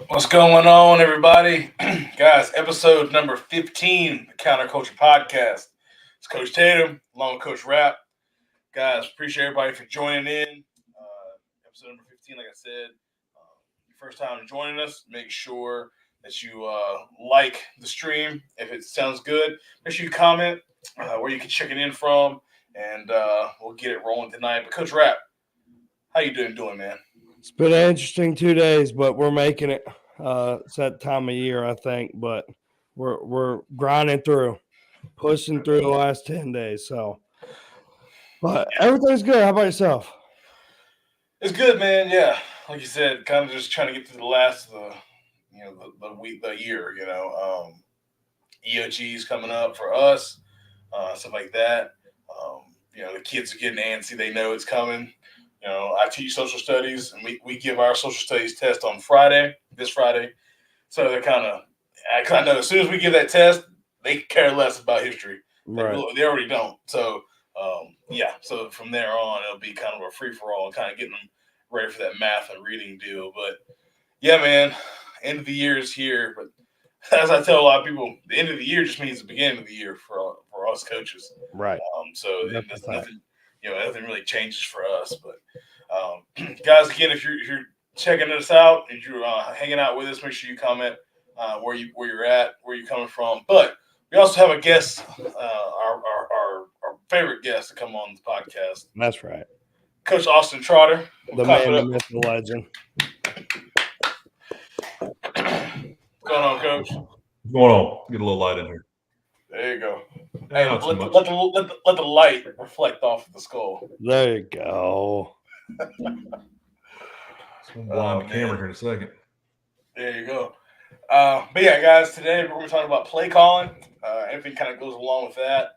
What's going on, everybody? Guys, episode number 15, the Counterculture Podcast. It's Coach Tatum, along with Coach Rapp. Guys, appreciate everybody for joining in. Episode number 15, like I said, your first time joining us, make sure that you like the stream. If it sounds good, make sure you comment where you can check it in from, and we'll get it rolling tonight. But Coach Rapp, how you doing, man? It's been an interesting 2 days, but we're making it. It's that time of year, I think, but we're grinding through, pushing through the last 10 days. So, but everything's good. How about yourself? It's good, man. Yeah, like you said, kind of just trying to get through the last of the week, the year. EOG's coming up for us, stuff like that. The kids are getting antsy. They know it's coming. I teach social studies, and we give our social studies test on this Friday. So they're I know as soon as we give that test, they care less about history. Right. They already don't. So, so from there on, it'll be kind of a free-for-all, kind of getting them ready for that math and reading deal. But, yeah, man, end of the year is here. But as I tell a lot of people, the end of the year just means the beginning of the year for us coaches. Right. Nothing really changes for us. But guys, again, if you're checking us out, if you're hanging out with us, make sure you comment where you're at, where you're coming from. But we also have a guest, our favorite guest to come on the podcast. That's right, Coach Austin Trotter, the man, the myth, the legend. What's going on, Coach? What's going on? Get a little light in here. There you go. Hey, let the light reflect off of the skull. There you go. I'm blind the camera here in a second. There you go. But yeah, guys, today we're going to talk about play calling. Everything kind of goes along with that.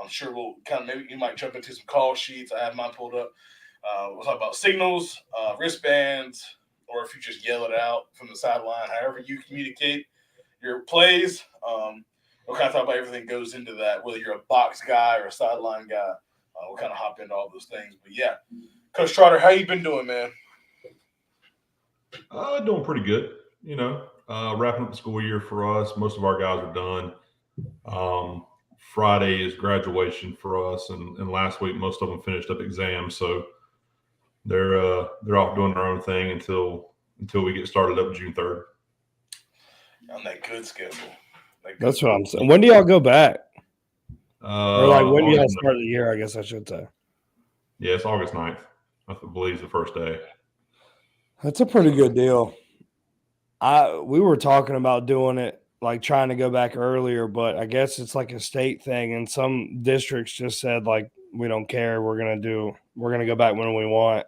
I'm sure we'll maybe you might jump into some call sheets. I have mine pulled up. We'll talk about signals, wristbands, or if you just yell it out from the sideline, however you communicate your plays. We'll kind of talk about everything that goes into that, whether you're a box guy or a sideline guy. We'll kind of hop into all those things. But yeah, Coach Trotter, how you been doing, man? Doing pretty good. Wrapping up the school year for us. Most of our guys are done. Friday is graduation for us, and last week most of them finished up exams, so they're off doing their own thing until we get started up June 3rd. On that good schedule. That's what I'm saying. When do y'all go back? Or when do y'all August start the year? I guess I should say. Yeah, it's August 9th. I believe it's the first day. That's a pretty good deal. We were talking about doing it, like trying to go back earlier, but I guess it's like a state thing, and some districts just said like we don't care. We're gonna go back when we want.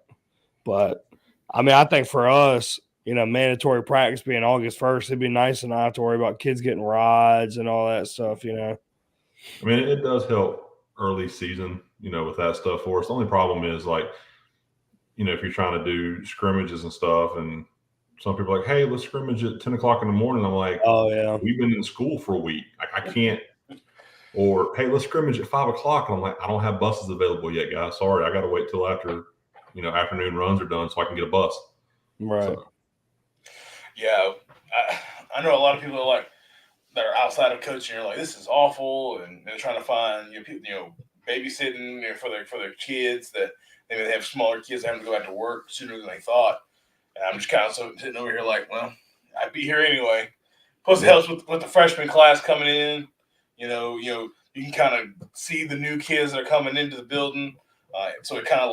But I mean, I think for us, mandatory practice being August 1st, it'd be nice and not have to worry about kids getting rides and all that stuff. I mean, it does help early season, with that stuff for us. The only problem is if you're trying to do scrimmages and stuff, and some people are like, hey, let's scrimmage at 10 o'clock in the morning. I'm like, oh yeah, we've been in school for a week. I can't. Or, hey, let's scrimmage at 5 o'clock. And I'm like, I don't have buses available yet, guys. Sorry, I got to wait till after, afternoon runs are done so I can get a bus. Right. So, yeah, I know a lot of people that are outside of coaching are like, this is awful, and they're trying to find babysitting for their kids that maybe they have smaller kids having to go back to work sooner than they thought. And I'm just kind of sitting over here like, well, I'd be here anyway. Plus, it helps with the freshman class coming in. You can kind of see the new kids that are coming into the building, so it kind of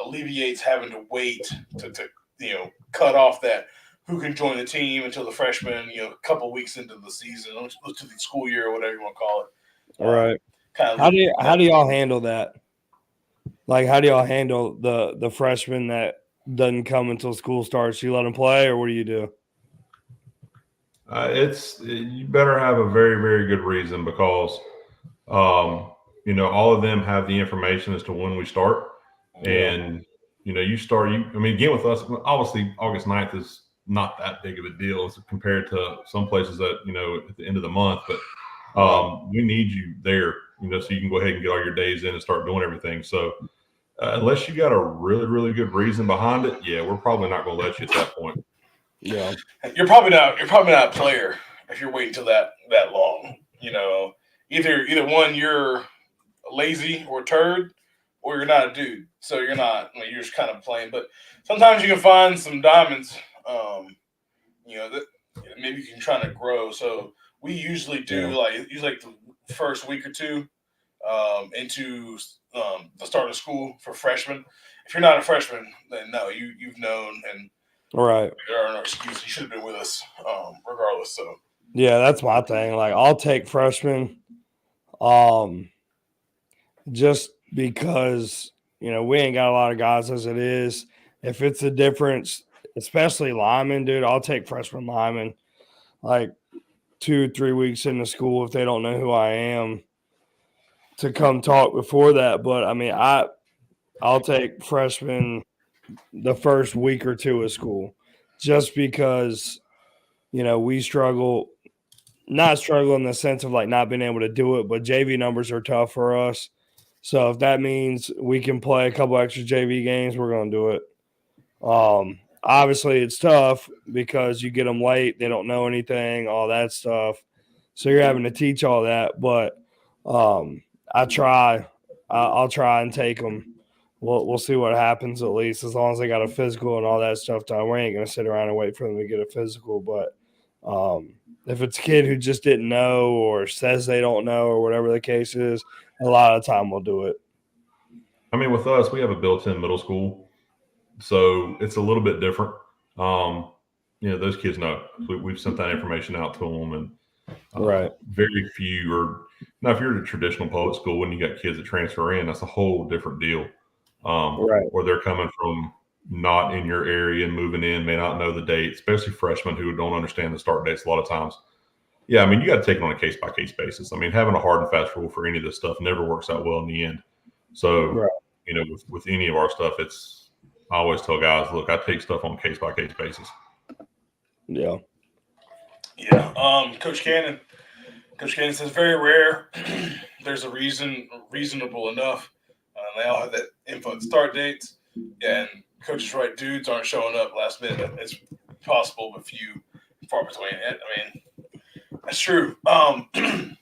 alleviates having to wait to cut off that who can join the team until the freshmen, a couple weeks into the season, to the school year or whatever you want to call it. All right. How do y'all handle that? Like, how do y'all handle the freshman that doesn't come until school starts? You let them play, or what do you do? You better have a very, very good reason because, all of them have the information as to when we start. And, you start, again, with us, obviously August 9th is not that big of a deal compared to some places that, at the end of the month. But we need you there, so you can go ahead and get all your days in and start doing everything. So unless you got a really, really good reason behind it, yeah, we're probably not going to let you at that point. Yeah. You're probably not a player if you're waiting till that long. Either one, you're lazy or turd, or you're not a dude. So you're not. You're just kind of playing. But sometimes you can find some diamonds. That maybe you can try to grow. So we usually do like the first week or two into the start of school for freshmen. If you're not a freshman, then no, you've known, and Right. there are no excuses. You should have been with us, regardless. So Yeah, that's my thing. Like, I'll take freshmen, just because we ain't got a lot of guys as it is. If it's a difference, especially linemen, dude, I'll take freshman linemen. Like 2-3 weeks into school, if they don't know who I am, to come talk before that. But I mean, I'll take freshmen the first week or two of school, just because we struggle. Not struggle in the sense of like not being able to do it, but JV numbers are tough for us. So if that means we can play a couple extra JV games, we're going to do it. Obviously, it's tough because you get them late, they don't know anything, all that stuff. So you're having to teach all that. But I try. I'll try and take them. We'll see what happens, at least, as long as they got a physical and all that stuff done. We ain't going to sit around and wait for them to get a physical. But if it's a kid who just didn't know or says they don't know or whatever the case is, a lot of the time we'll do it. I mean, with us, we have a built-in middle school, so it's a little bit different. Those kids know. We've sent that information out to them, and Right. very few are. Now, if you're at a traditional public school and you got kids that transfer in, that's a whole different deal. Right. Or they're coming from not in your area and moving in, may not know the date, especially freshmen who don't understand the start dates a lot of times. Yeah, I mean, you got to take it on a case-by-case basis. I mean, having a hard and fast rule for any of this stuff never works out well in the end. So, Right. with any of our stuff, I always tell guys, look, I take stuff on a case-by-case basis. Yeah. Yeah. Coach Cannon says very rare. There's a reasonable enough. They all have that info at start dates. Yeah, and Coach is right. Dudes aren't showing up last minute. It's possible, but few, far between. I mean, that's true. No, I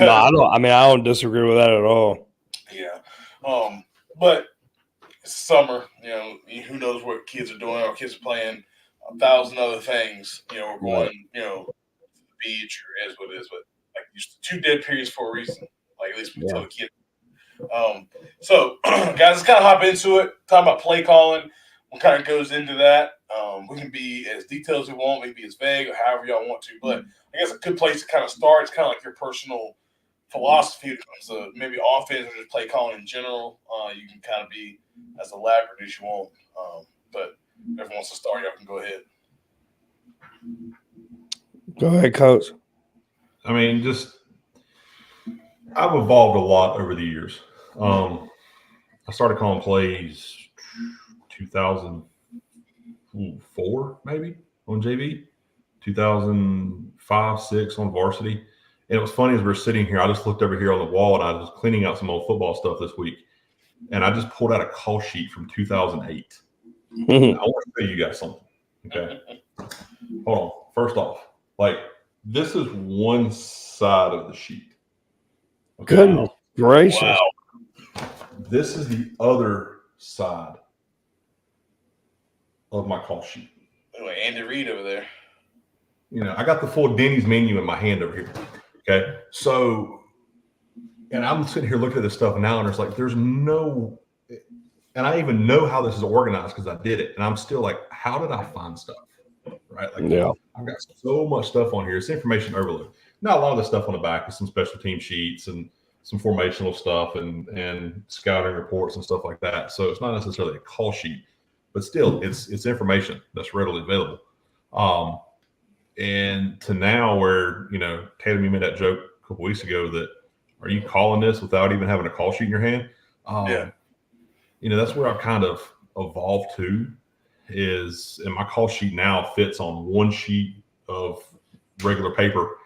don't. I mean, I don't disagree with that at all. Yeah. But it's summer. Who knows what kids are doing? Our kids are playing 1,000 other things. We're going, to the beach or is what it is. But like, there's 2 dead periods for a reason. Like, at least we tell the kids. So, guys, let's kind of hop into it. Talking about play calling, what kind of goes into that. We can be as detailed as we want. We can be as vague or however y'all want to. But I guess a good place to kind of start is kind of like your personal philosophy when it comes to maybe offense or just play calling in general. You can kind of be as elaborate as you want. But everyone wants to start. Y'all can go ahead. Go ahead, Coach. I mean, I've evolved a lot over the years. I started calling plays 2004, maybe, on JV, 2005, 6 on varsity. And it was funny as we were sitting here, I just looked over here on the wall and I was cleaning out some old football stuff this week. And I just pulled out a call sheet from 2008. I want to tell you guys something. Okay. Hold on. First off, this is one side of the sheet. Okay. Goodness gracious. Wow. This is the other side of my call sheet. Anyway, Andy Reid over there. I got the full Denny's menu in my hand over here. Okay. So, and I'm sitting here looking at this stuff now, and it's like, there's no, and I even know how this is organized because I did it. And I'm still like, how did I find stuff? Right. Like, yeah. I've got so much stuff on here. It's information overload. Now, a lot of the stuff on the back is some special team sheets and some formational stuff and scouting reports and stuff like that. So it's not necessarily a call sheet, but still it's information that's readily available. And to now where, Tatum, you made that joke a couple weeks ago that, are you calling this without even having a call sheet in your hand? Yeah. That's where I've kind of evolved to, and my call sheet now fits on one sheet of regular paper.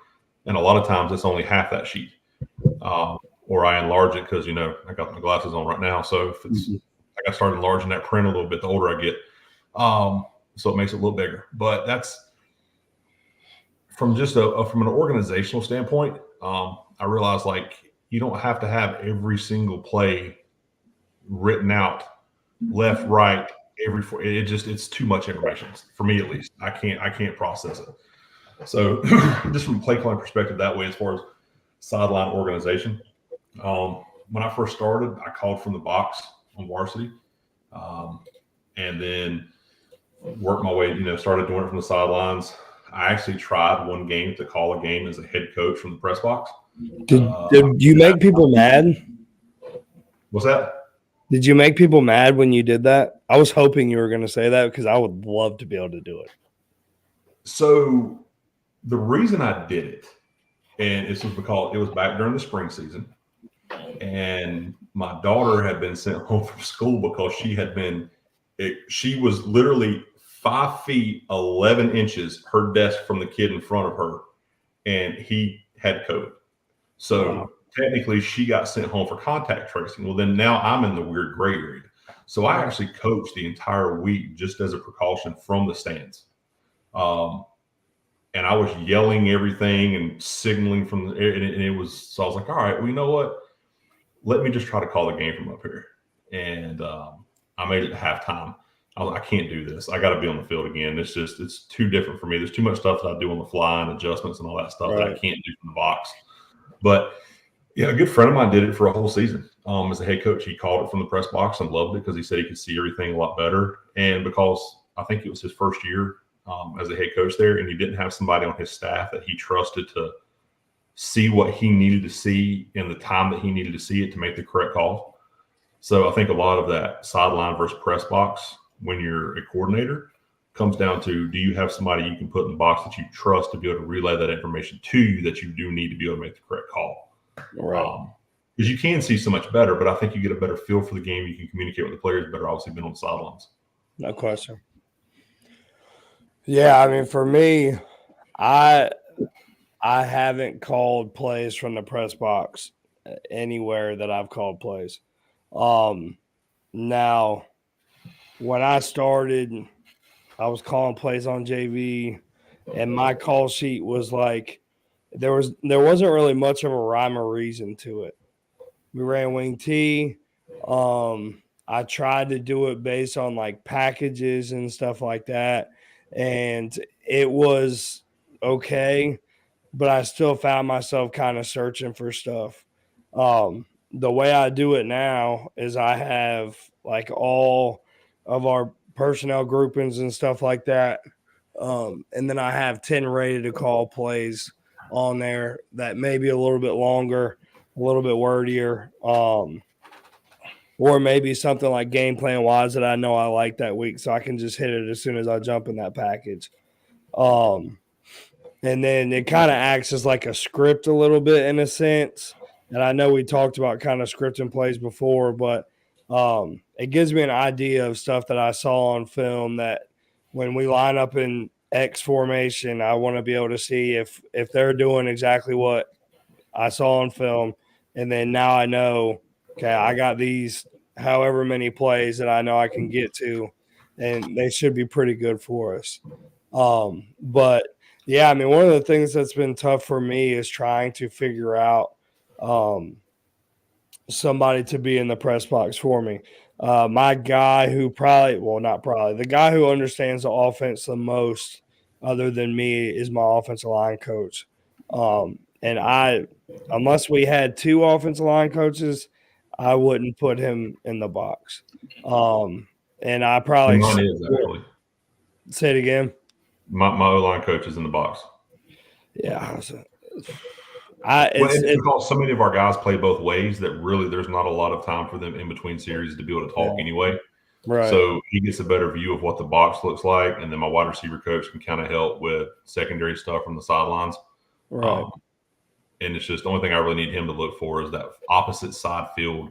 And a lot of times it's only half that sheet. Or I enlarge it because, I got my glasses on right now. So if I got to start enlarging that print a little bit, the older I get. so it makes it a little bigger. But that's from just from an organizational standpoint. I realized like you don't have to have every single play written out left, right, it's too much information for me at least. I can't process it. So just from a play calling perspective that way, as far as sideline organization, when I first started, I called from the box on varsity, and then worked my way, started doing it from the sidelines. I actually tried one game to call a game as a head coach from the press box. Did you make people mad? What's that? Did you make people mad when you did that? I was hoping you were going to say that because I would love to be able to do it. So the reason I did it, and this was because it was back during the spring season, and my daughter had been sent home from school because she was literally 5 feet 11 inches her desk from the kid in front of her, and he had COVID. So technically she got sent home for contact tracing. Well, then now I'm in the weird gray area. So I actually coached the entire week just as a precaution from the stands. And I was yelling everything and signaling from the air, and it was, so I was like, all right, well, you know what? Let me just try to call the game from up here. And I made it halftime. I was like, I can't do this. I got to be on the field again. It's too different for me. There's too much stuff that I do on the fly and adjustments and all that stuff that I can't do from the box. But yeah, a good friend of mine did it for a whole season. As a head coach, he called it from the press box and loved it because he said he could see everything a lot better. And because I think it was his first year as a head coach there, and he didn't have somebody on his staff that he trusted to see what he needed to see in the time that he needed to see it to make the correct call. So I think a lot of that sideline versus press box when you're a coordinator comes down to, do you have somebody you can put in the box that you trust to be able to relay that information to you that you do need to be able to make the correct call? Right. Because you can see so much better, but I think you get a better feel for the game. You can communicate with the players better, obviously, being on the sidelines. No question. Yeah, I mean, for me, I haven't called plays from the press box anywhere that I've called plays. Now, when I started, I was calling plays on JV, and my call sheet was like there wasn't really much of a rhyme or reason to it. We ran wing T. I tried to do it based on like packages and stuff like that, and it was okay, but I still found myself kind of searching for stuff. The way I do it now is I have like all of our personnel groupings and stuff like that. And then I have 10 ready to call plays on there that may be a little bit longer, a little bit wordier, or maybe something like game plan wise that I know I like that week, so I can just hit it as soon as I jump in that package. And then it kind of acts as like a script a little bit in a sense. And I know we talked about kind of scripting plays before, but it gives me an idea of stuff that I saw on film that when we line up in X formation, I want to be able to see if they're doing exactly what I saw on film. And then now I know, okay, I got these however many plays that I know I can get to, and they should be pretty good for us. But yeah, I mean, one of the things that's been tough for me is trying to figure out somebody to be in the press box for me. My guy who the guy who understands the offense the most, other than me, is my offensive line coach. And unless we had two offensive line coaches, I wouldn't put him in the box. And I probably Mine is actually. Say it again. My O-line coach is in the box. Yeah. It's because so many of our guys play both ways that really there's not a lot of time for them in between series to be able to talk anyway. Right. So he gets a better view of what the box looks like, and then my wide receiver coach can kind of help with secondary stuff from the sidelines. Right. And it's just the only thing I really need him to look for is that opposite side field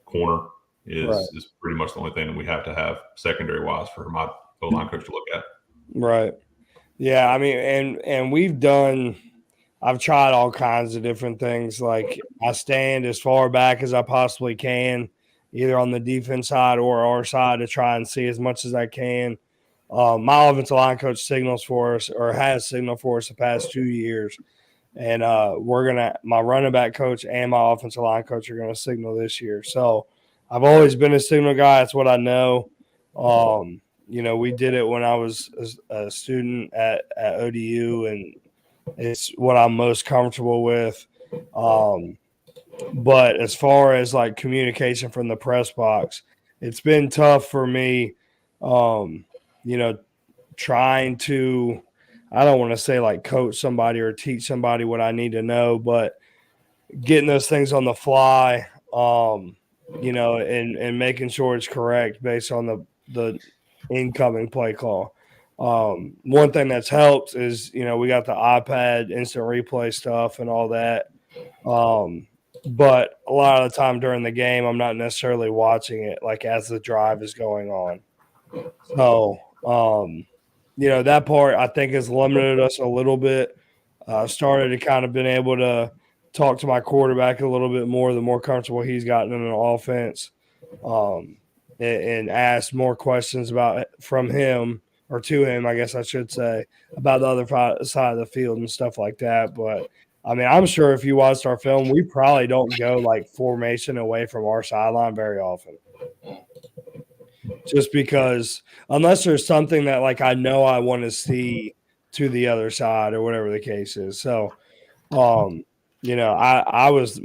corner is pretty much the only thing that we have to have secondary wise for my O-line coach to look at. Right. Yeah, I mean, and I've tried all kinds of different things. Like I stand as far back as I possibly can, either on the defense side or our side, to try and see as much as I can. My offensive line coach signals for us or has signaled for us the past 2 years. And my running back coach and my offensive line coach are going to signal this year. So I've always been a signal guy. That's what I know. We did it when I was a student at ODU, and it's what I'm most comfortable with. But as far as like communication from the press box, it's been tough for me, trying to, I don't want to say like coach somebody or teach somebody what I need to know, but getting those things on the fly, and making sure it's correct based on the incoming play call. One thing that's helped is, we got the iPad instant replay stuff and all that. But a lot of the time during the game, I'm not necessarily watching it like as the drive is going on. So, that part I think has limited us a little bit. Started to kind of been able to talk to my quarterback a little bit more, the more comfortable he's gotten in an offense, and ask more questions from him or to him, I guess I should say, about the other side of the field and stuff like that. But I mean, I'm sure if you watched our film, we probably don't go like formation away from our sideline very often. Just because unless there's something that like I know I want to see to the other side or whatever the case is. So I was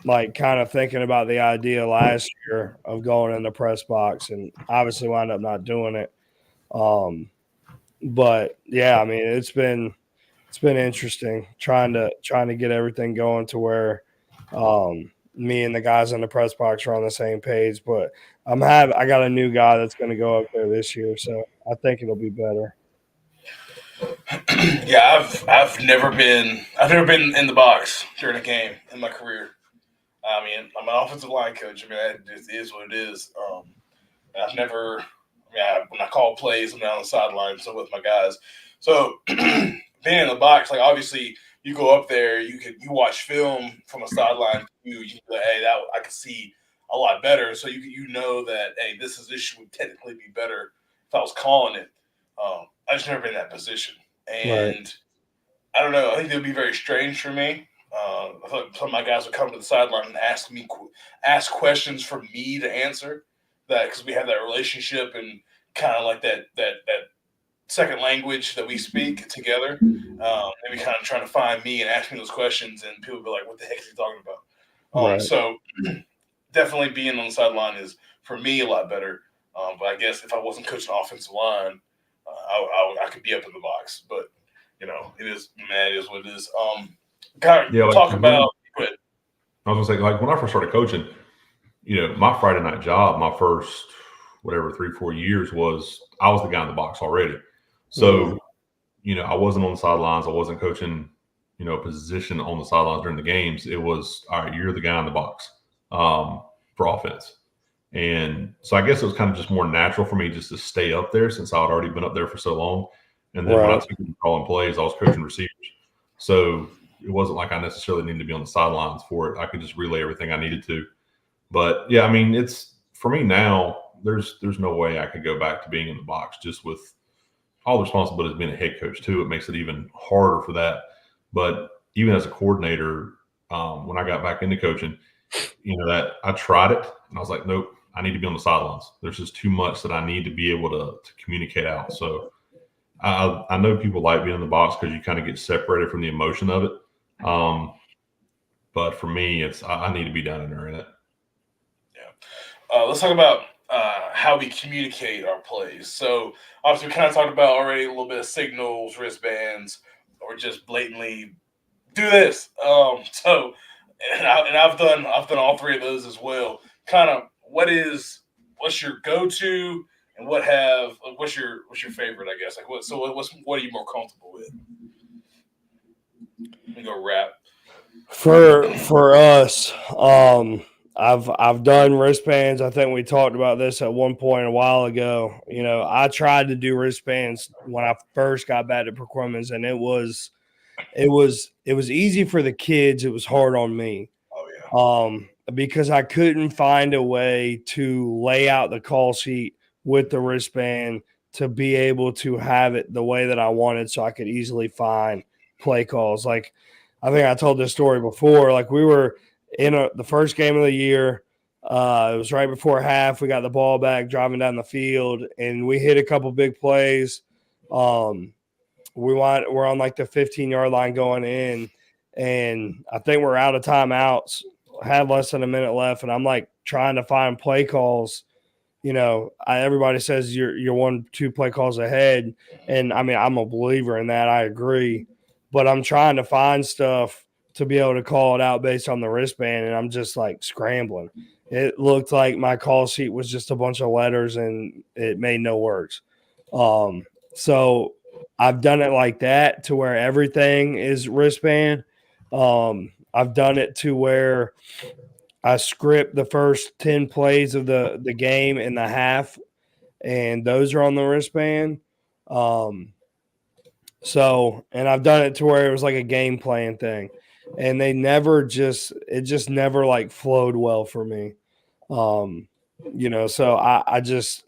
like kind of thinking about the idea last year of going in the press box and obviously wound up not doing it. But yeah, I mean it's been interesting trying to get everything going to where me and the guys in the press box are on the same page. But I got a new guy that's going to go up there this year, so I think it'll be better. Yeah, I've never been in the box during a game in my career. I mean, I'm an offensive line coach. I mean, it is what it is. I've never. When I call plays, I'm down on the sideline, so with my guys. So being in the box, like obviously you go up there, you watch film from a sideline view. You can be like, hey, that I can see a lot better. So you know that hey, this would technically be better if I was calling it. I just never been in that position, and Right. I don't know. I think it would be very strange for me. I thought some of my guys would come to the sideline and ask questions for me to answer that because we have that relationship and kind of like that second language that we speak together. Maybe kind of trying to find me and ask me those questions, and people be like, "What the heck is he talking about?" Right. So definitely being on the sideline is for me a lot better. But I guess if I wasn't coaching offensive line, I could be up in the box. But it is what it is. Talk about. But I was gonna say, like when I first started coaching, my Friday night job, my first whatever 3-4 years was I was the guy in the box already. So, I wasn't on the sidelines. I wasn't coaching, a position on the sidelines during the games. It was all right. You're the guy in the box for offense. And so I guess it was kind of just more natural for me just to stay up there since I had already been up there for so long. And then when I took calling plays, I was coaching receivers. So it wasn't like I necessarily needed to be on the sidelines for it. I could just relay everything I needed to. But yeah, I mean, it's for me now, there's no way I could go back to being in the box just with all the responsibility of being a head coach too. It makes it even harder for that. But even as a coordinator, when I got back into coaching, that I tried it and I was like, nope, I need to be on the sidelines. There's just too much that I need to be able to communicate out. So I know people like being in the box because you kind of get separated from the emotion of it. But for me, I need to be down in there in it. Yeah. Let's talk about how we communicate our plays. So obviously we kind of talked about already a little bit of signals, wristbands, or just blatantly do this. I've done all three of those as well. Kind of what's your go-to and what's your favorite, I guess. Like what are you more comfortable with? Let me go wrap. For us, I've done wristbands. I think we talked about this at one point a while ago. I tried to do wristbands when I first got back to Perquimans, and it was easy for the kids. It was hard on me. Oh yeah. Because I couldn't find a way to lay out the call sheet with the wristband to be able to have it the way that I wanted so I could easily find play calls. Like, I think I told this story before. Like, we were in the first game of the year. It was right before half. We got the ball back, driving down the field, and we hit a couple big plays. We're on like the 15-yard line going in, and I think we're out of timeouts. Had less than a minute left, and I'm like trying to find play calls. Everybody says you're 1-2 play calls ahead, and I mean, I'm a believer in that. I agree, but I'm trying to find stuff to be able to call it out based on the wristband, and I'm just like scrambling. It looked like my call sheet was just a bunch of letters, and it made no words. So I've done it like that to where everything is wristband. I've done it to where I script the first 10 plays of the game in the half, and those are on the wristband. And I've done it to where it was like a game plan thing, and it just never like flowed well for me. So I just,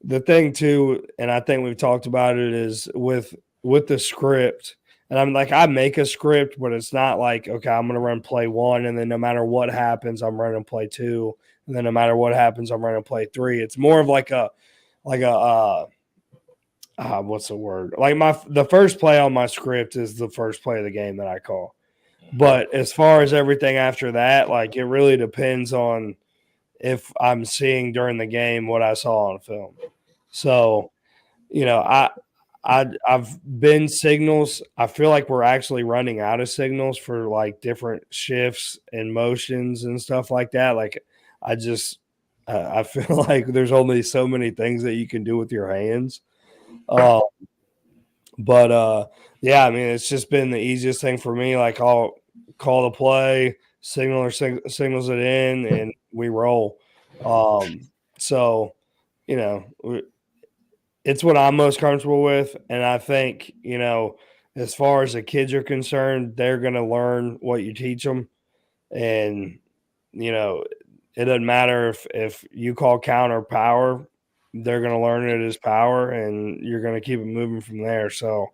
the thing too, and I think we've talked about it, is with the script. And I'm like, I make a script, but it's not like, okay, I'm going to run play 1, and then no matter what happens, I'm running play 2, and then no matter what happens, I'm running play 3. It's more of like a what's the word? Like the first play on my script is the first play of the game that I call. But as far as everything after that, like, it really depends on if I'm seeing during the game what I saw on film. So, I've been signals. I feel like we're actually running out of signals for like different shifts and motions and stuff like that. Like, I feel like there's only so many things that you can do with your hands. Yeah, I mean, it's just been the easiest thing for me. Like, I'll call the play, signals it in, and we roll. So, it's what I'm most comfortable with. And I think, as far as the kids are concerned, they're going to learn what you teach them. And, it doesn't matter if you call counter power, they're going to learn it as power, and you're going to keep it moving from there. So,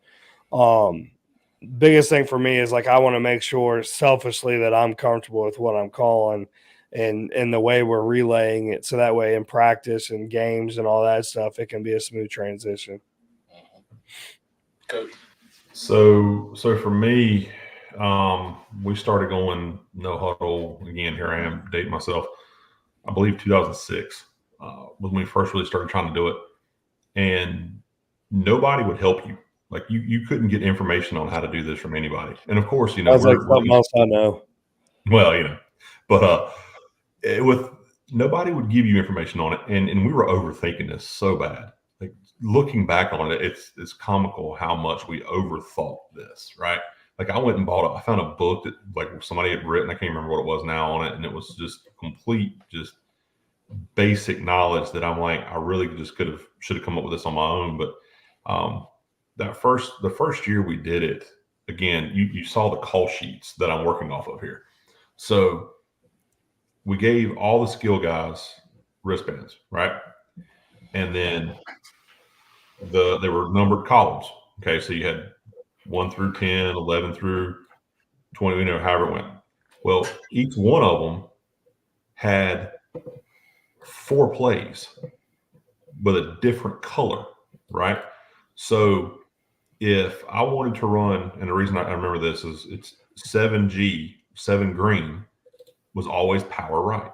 biggest thing for me is, like, I want to make sure selfishly that I'm comfortable with what I'm calling and the way we're relaying it. So that way in practice and games and all that stuff, it can be a smooth transition. Coach. So for me, we started going no huddle again. Here I am dating myself. I believe 2006 was when we first really started trying to do it, and nobody would help you. Like, you couldn't get information on how to do this from anybody. And of course, Sounds like something else I know. Well, but with nobody would give you information on it, and we were overthinking this so bad. Like, looking back on it, it's comical how much we overthought this, right? Like, I went and I found a book that, like, somebody had written, I can't remember what it was now, on it, and it was just complete, just basic knowledge that I'm like, I really just should have come up with this on my own. But the first year we did it, again, you saw the call sheets that I'm working off of here. So we gave all the skill guys wristbands, right? And then they were numbered columns. Okay, so you had 1 through 10, 11 through 20, however it went. Well, each one of them had 4 plays with a different color, right? So if I wanted to run, and the reason I remember this is it's 7G, 7 green was always power right.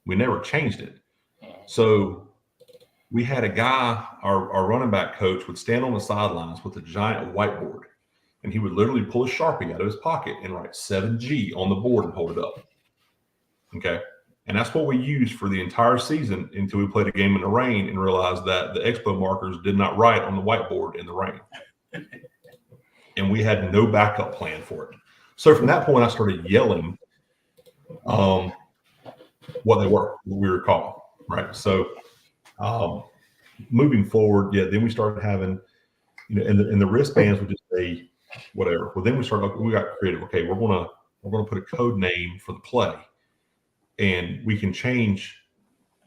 We never changed it. So we had a guy, our running back coach, would stand on the sidelines with a giant whiteboard, and he would literally pull a Sharpie out of his pocket and write 7G on the board and hold it up. Okay. And that's what we used for the entire season until we played a game in the rain and realized that the expo markers did not write on the whiteboard in the rain. And we had no backup plan for it. So from that point, I started yelling what we were calling, right? So moving forward, then we started having, and the wristbands would just say whatever. Well, then we got creative. Okay, we're gonna put a code name for the play, and we can change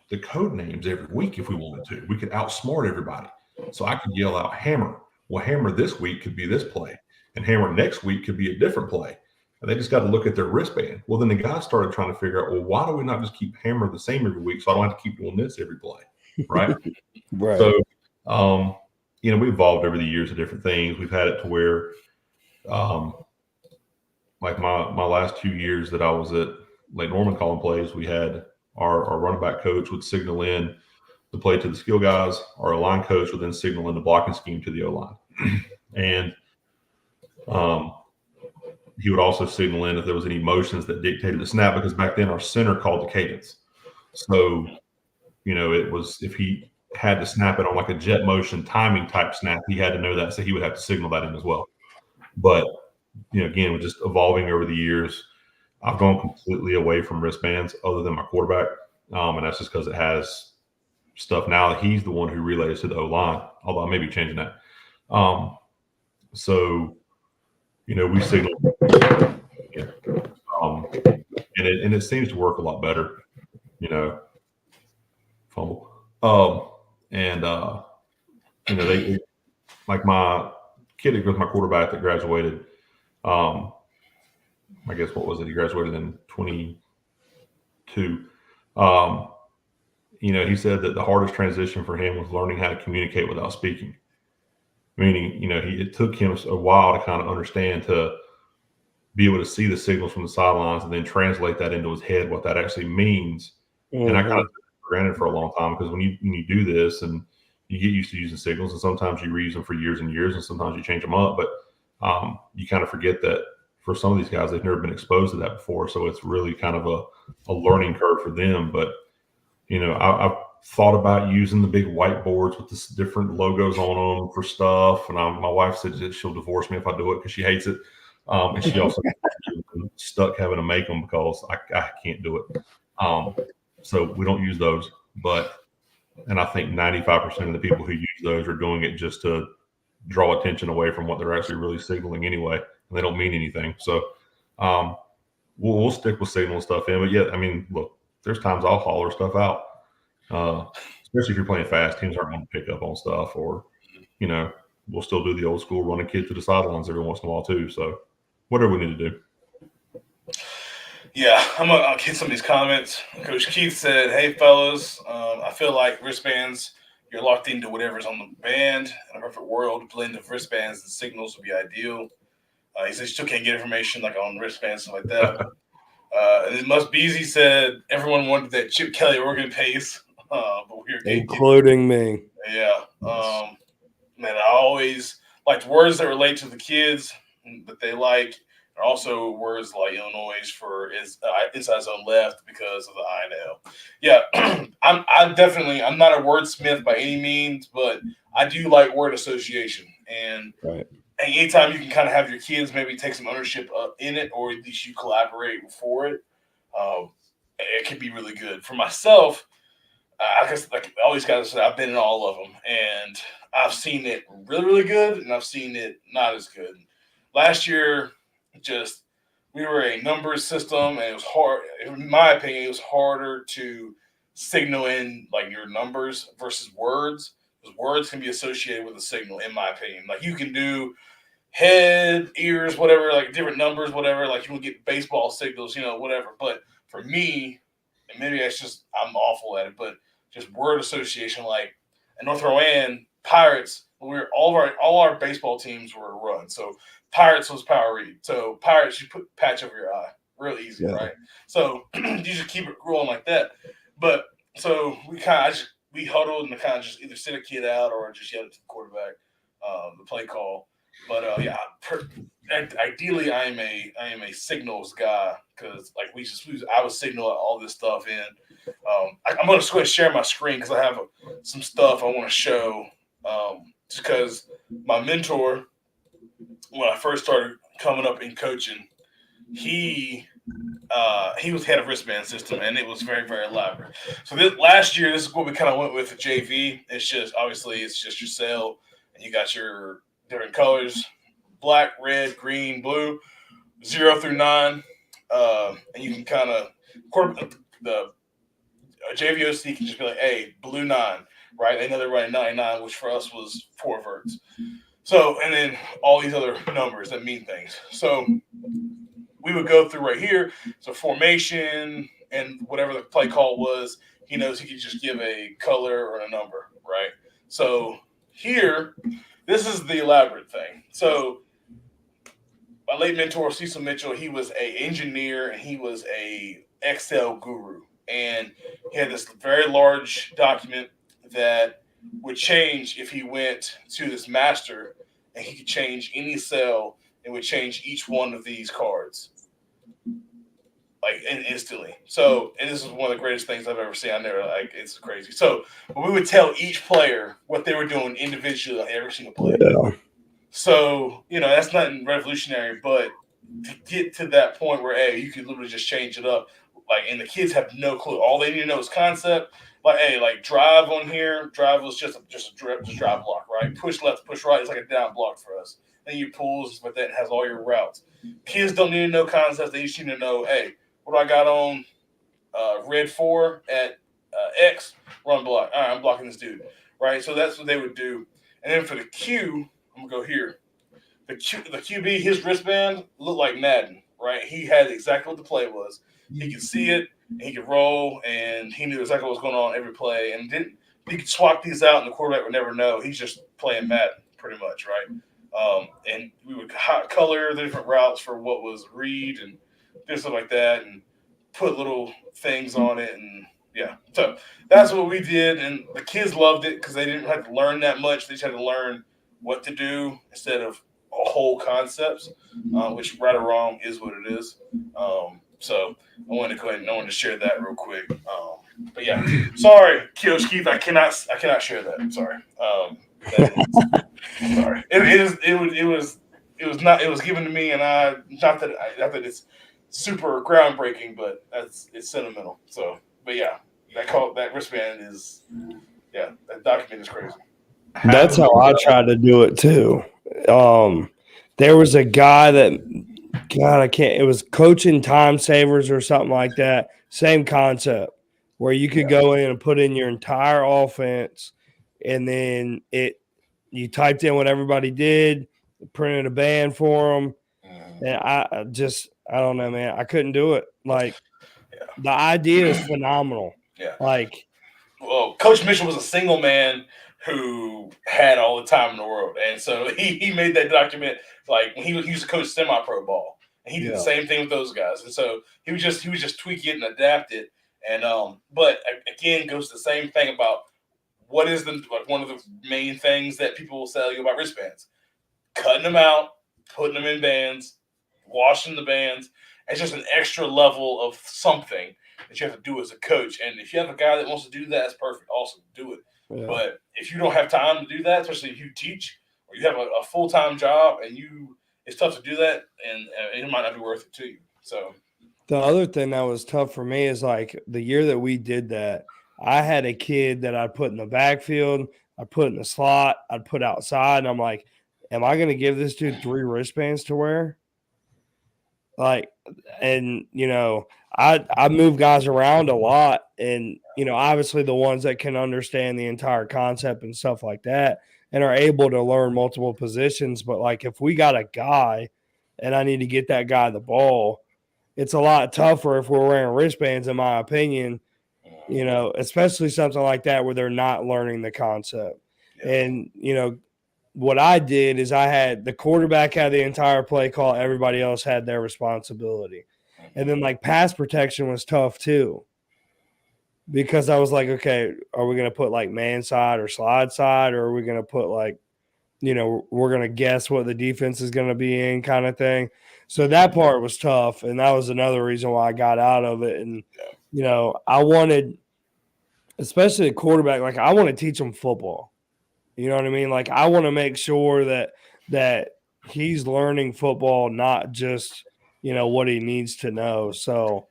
the code names every week if we wanted to. We could outsmart everybody. So I could yell out hammer. Well, hammer this week could be this play, and hammer next week could be a different play. And they just got to look at their wristband. Well, then the guys started trying to figure out, well, why do we not just keep hammer the same every week so I don't have to keep doing this every play, right? Right. So, we evolved over the years of different things. We've had it to where, like my last 2 years that I was at Lake Norman calling plays, we had our running back coach would signal in the play to the skill guys. Our line coach would then signal in the blocking scheme to the O-line. And he would also signal in if there was any motions that dictated the snap, because back then our center called the cadence. So, it was, if he had to snap it on like a jet motion timing type snap, he had to know that. So he would have to signal that in as well. But, again, with just evolving over the years, I've gone completely away from wristbands other than my quarterback. And that's just because it has stuff now that he's the one who relays to the O-line, although I may be changing that. So, we signal, and it seems to work a lot better, fumble. They, like my kid that was my quarterback that graduated, I guess, what was it? He graduated in 22. He said that the hardest transition for him was learning how to communicate without speaking. Meaning, it took him a while to kind of understand, to be able to see the signals from the sidelines and then translate that into his head, what that actually means. Mm-hmm. And I kind of took it for granted for a long time, because when you do this and you get used to using signals, and sometimes you reuse them for years and years, and sometimes you change them up, but you kind of forget that for some of these guys, they've never been exposed to that before. So it's really kind of a learning curve for them. But, I've thought about using the big whiteboards with the different logos on them for stuff. And my wife said that she'll divorce me if I do it, because she hates it. And she also stuck having to make them because I can't do it. So we don't use those. And I think 95% of the people who use those are doing it just to draw attention away from what they're actually really signaling anyway. And they don't mean anything. So we'll stick with signaling stuff in. But yeah, I mean, look, there's times I'll holler stuff out. Especially if you're playing fast, teams aren't going to pick up on stuff, or, we'll still do the old school running kid to the sidelines every once in a while too. So whatever we need to do. Yeah, I'll get some of these comments. Coach Keith said, "Hey fellas, I feel like wristbands, you're locked into whatever's on the band. In a perfect world, a blend of wristbands and signals would be ideal." He said you still can't get information like on wristbands, stuff like that. And then Must Beezy said everyone wanted that Chip Kelly organ pace, but we're including me. Yeah, man, I always liked words that relate to the kids that they like. Also, words like Illinois for inside zone left because of the INL. Yeah, I'm not a wordsmith by any means, but I do like word association. And right. Anytime you can kind of have your kids maybe take some ownership in it, or at least you collaborate for it, it can be really good. For myself, I guess, like I always got to say, I've been in all of them, and I've seen it really, really good, and I've seen it not as good. Last year, we were a numbers system, and it was hard. In my opinion, it was harder to signal in like your numbers versus words, because words can be associated with a signal. In my opinion, like you can do head, ears, whatever, like different numbers, whatever. Like you will get baseball signals, whatever. But for me, and maybe that's just I'm awful at it, but just word association, like in North Rowan Pirates, all our baseball teams were run. So Pirates was power read. So Pirates, you put patch over your eye, real easy, yeah. Right? So you just keep it rolling like that. But so we huddled and kind of just either sit a kid out or just yell it to the quarterback, the play call. But ideally, I am a signals guy, because like I would signal all this stuff in. I'm going to share my screen because I have some stuff I want to show. Just because my mentor, when I first started coming up in coaching, he was head of wristband system, and it was very, very elaborate. So last year, this is what we kind of went with the JV. It's just your cell, and you got your different colors: black, red, green, blue, 0 through 9, and you can kind of the JVOC can just be like, hey, blue 9, right? They know they're running 99, which for us was 4 verts. So, and then all these other numbers that mean things. So we would go through right here. So formation and whatever the play call was, he knows he could just give a color or a number, right? So here, this is the elaborate thing. So my late mentor Cecil Mitchell, he was a engineer and he was a Excel guru, and he had this very large document that would change if he went to this master, and he could change any cell and would change each one of these cards like instantly. So, and this is one of the greatest things I've ever seen. I never like it's crazy. So, we would tell each player what they were doing individually on every single play. Yeah. So, that's nothing revolutionary, but to get to that point where, hey, you could literally just change it up. Like, and the kids have no clue. All they need to know is concept. Like, hey, like drive on here. Drive was just a drive block, right? Push left, push right. It's like a down block for us. Then you pulls, but that has all your routes. Kids don't need to know concepts. They just need to know, hey, what do I got on red 4 at X? Run block. All right, I'm blocking this dude, right? So that's what they would do. And then for the Q, I'm gonna go here. The QB, his wristband looked like Madden, right? He had exactly what the play was. He could see it, and he could roll, and he knew exactly what was going on every play. And he could swap these out, and the quarterback would never know. He's just playing Madden, pretty much, right? And we would color the different routes for what was read and do stuff like that, and put little things on it, and yeah. So that's what we did, and the kids loved it because they didn't have to learn that much. They just had to learn what to do instead of whole concepts, which right or wrong is what it is. So I wanted to go ahead and I wanted to share that real quick. But yeah, sorry, Coach Keith, I cannot share that. I'm sorry. Sorry. It was given to me, and not that it's super groundbreaking, but it's sentimental. So, but yeah, that wristband is that document is crazy. That's how I tried to do it too. There was a guy that, God, I can't. It was Coaching Time Savers or something like that. Same concept where you could go in and put in your entire offense, and then you typed in what everybody did, printed a band for them, and I don't know, man. I couldn't do it. Like the idea is phenomenal. Yeah. Like, well, Coach Mitchell was a single man who had all the time in the world, and so he made that document like when he used to coach semi-pro ball, and he did the same thing with those guys, and so he was just tweak it and adapt it, and but again goes to the same thing about what is one of the main things that people will tell you about wristbands: cutting them out, putting them in bands, washing the bands. It's just an extra level of something that you have to do as a coach. And if you have a guy that wants to do that, that's perfect. Awesome, do it. Yeah. But if you don't have time to do that, especially if you teach or you have a full-time job and it's tough to do that, and it might not be worth it to you. So the other thing that was tough for me is like the year that we did that, I had a kid that I'd put in the backfield, I'd put in the slot, I'd put outside, and I'm like, am I going to give this dude 3 wristbands to wear? Like, and I move guys around a lot, and obviously the ones that can understand the entire concept and stuff like that and are able to learn multiple positions. But like if we got a guy and I need to get that guy the ball, it's a lot tougher if we're wearing wristbands, in my opinion, especially something like that where they're not learning the concept. Yeah. And what I did is I had the quarterback had the entire play call. Everybody else had their responsibility. And then like pass protection was tough too, because I was like, okay, are we going to put like man side or slide side, or are we going to put like, we're going to guess what the defense is going to be in kind of thing. So that part was tough. And that was another reason why I got out of it. And, I wanted, especially a quarterback, like I want to teach them football. You know what I mean? Like I want to make sure that he's learning football, not just what he needs to know. So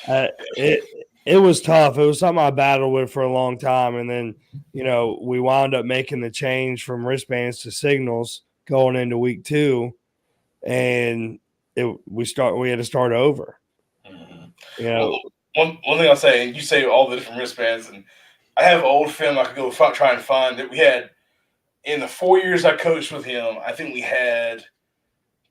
it was tough. It was something I battled with for a long time, and then we wound up making the change from wristbands to signals going into week 2, and we had to start over. Mm-hmm. Well, one thing I'll say, and you say all the different wristbands, and I have old film I could go try and find that we had in the 4 years I coached with him. I think we had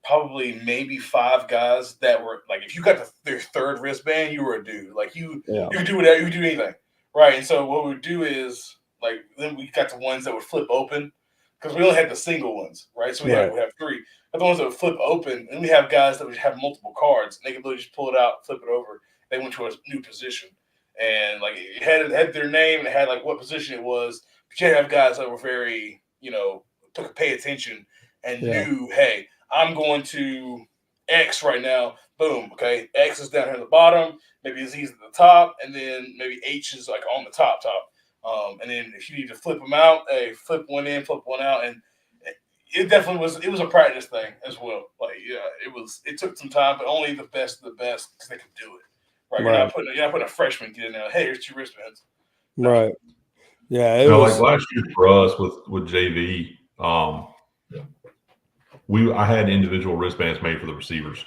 probably maybe 5 guys that were like, if you got their third wristband, you were a dude. Like you could do whatever, you could do anything, right? And so what we would do is like then we got the ones that would flip open because we only had the single ones, right? So we have 3. But the ones that would flip open, and we have guys that would have multiple cards, and they could literally just pull it out, flip it over. They went to a new position, and like it had their name, and it had like what position it was. But you had to have guys that were very, took pay attention and knew, hey, I'm going to X right now. Boom. Okay. X is down here at the bottom. Maybe Z's at the top. And then maybe H is like on the top. And then if you need to flip them out, hey, flip one in, flip one out. And it definitely was a practice thing as well. Like, yeah, it took some time, but only the best of the best because they could do it. Right. You're not putting a freshman kid in there. Hey, here's 2 wristbands. No. Right. Yeah. It was like last year for us with JV. I had individual wristbands made for the receivers,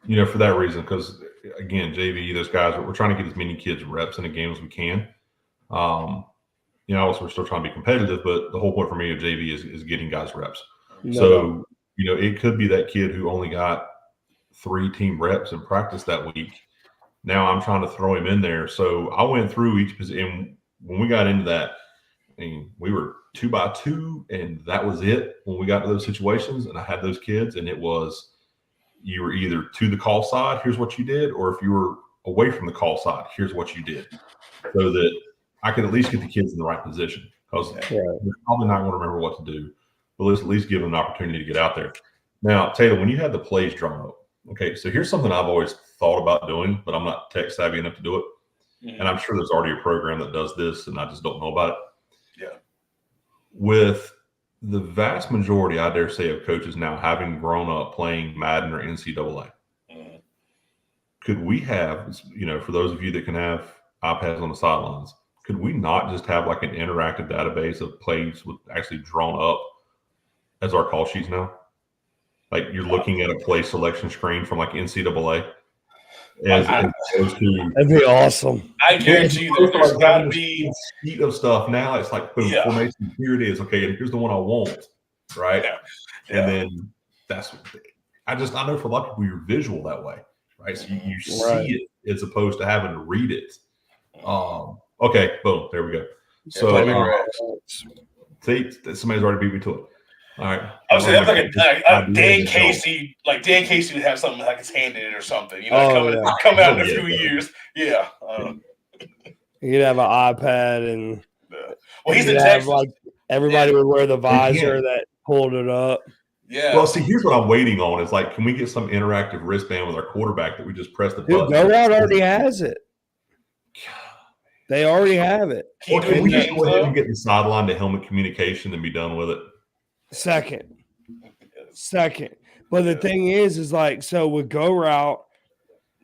for that reason. Because again, JV, those guys, we're trying to get as many kids reps in the game as we can. Also we're still trying to be competitive, but the whole point for me of JV is getting guys reps. So, it could be that kid who only got 3 team reps in practice that week. Now I'm trying to throw him in there. So I went through each position. When we got into that, we were 2 by 2, and that was it when we got to those situations. And I had those kids, and it was you were either to the call side, here's what you did, or if you were away from the call side, here's what you did, so that I could at least get the kids in the right position because they're probably not going to remember what to do, but let's at least give them an opportunity to get out there. Now, Taylor, when you had the plays drawn up, okay, so here's something I've always thought about doing, but I'm not tech savvy enough to do it. And I'm sure there's already a program that does this, and I just don't know about it. Yeah. With the vast majority, I dare say, of coaches now having grown up playing Madden or NCAA, could we have, for those of you that can have iPads on the sidelines, could we not just have like an interactive database of plays with actually drawn up as our call sheets now? Like you're looking at a play selection screen from like NCAA. That'd be awesome. I guarantee you there's got to be a sheet of stuff now. It's like boom, formation. Here it is. Okay, and here's the one I want. Right. Yeah. And then I know for a lot of people you're visual that way, right? So you see it as opposed to having to read it. Okay, boom, there we go. So see, somebody's already beat me to it. All right. I was saying like Dan Casey, Dan Casey would have something like his hand in it or something. Come out in a few years. Yeah. You'd have an iPad and he's in Texas. Like everybody would wear the visor that pulled it up. Yeah. Well, see, here's what I'm waiting on is like, can we get some interactive wristband with our quarterback that we just press the button? Go Route already has it. They already have it. Can we just go ahead and get the sideline to helmet communication and be done with it? Second. But the thing is like, so with Go Route,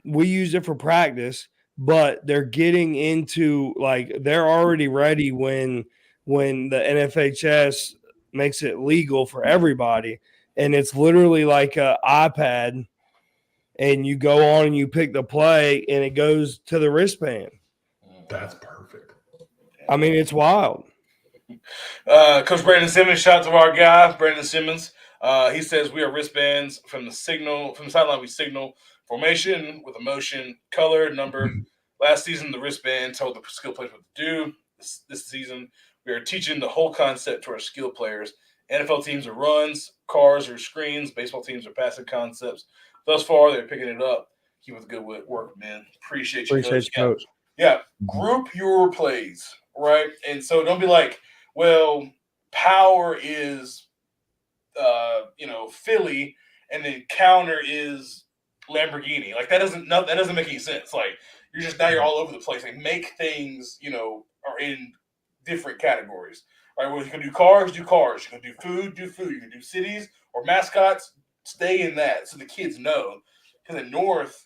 we use it for practice, but they're getting into like, they're already ready when the NFHS makes it legal for everybody. And it's literally like an iPad and you go on and you pick the play and it goes to the wristband. That's perfect. I mean, it's wild. Coach Brandon Simmons, shout out to our guy, Brandon Simmons. He says we are wristbands from the sideline. We signal formation with emotion, color, number. Last season, the wristband told the skill players what to do. This season, we are teaching the whole concept to our skill players. NFL teams are runs, cars or screens. Baseball teams are passing concepts. Thus far, they're picking it up. Keep with the good work, man. Appreciate you, Coach. Yeah, group your plays, right? And so don't be like, well, power is, Philly, and then counter is Lamborghini. Like that doesn't make any sense. Like you're all over the place. Like make things, are in different categories. Right? Well, you can do cars, do cars. You can do food, do food. You can do cities or mascots, stay in that so the kids know. Because in North,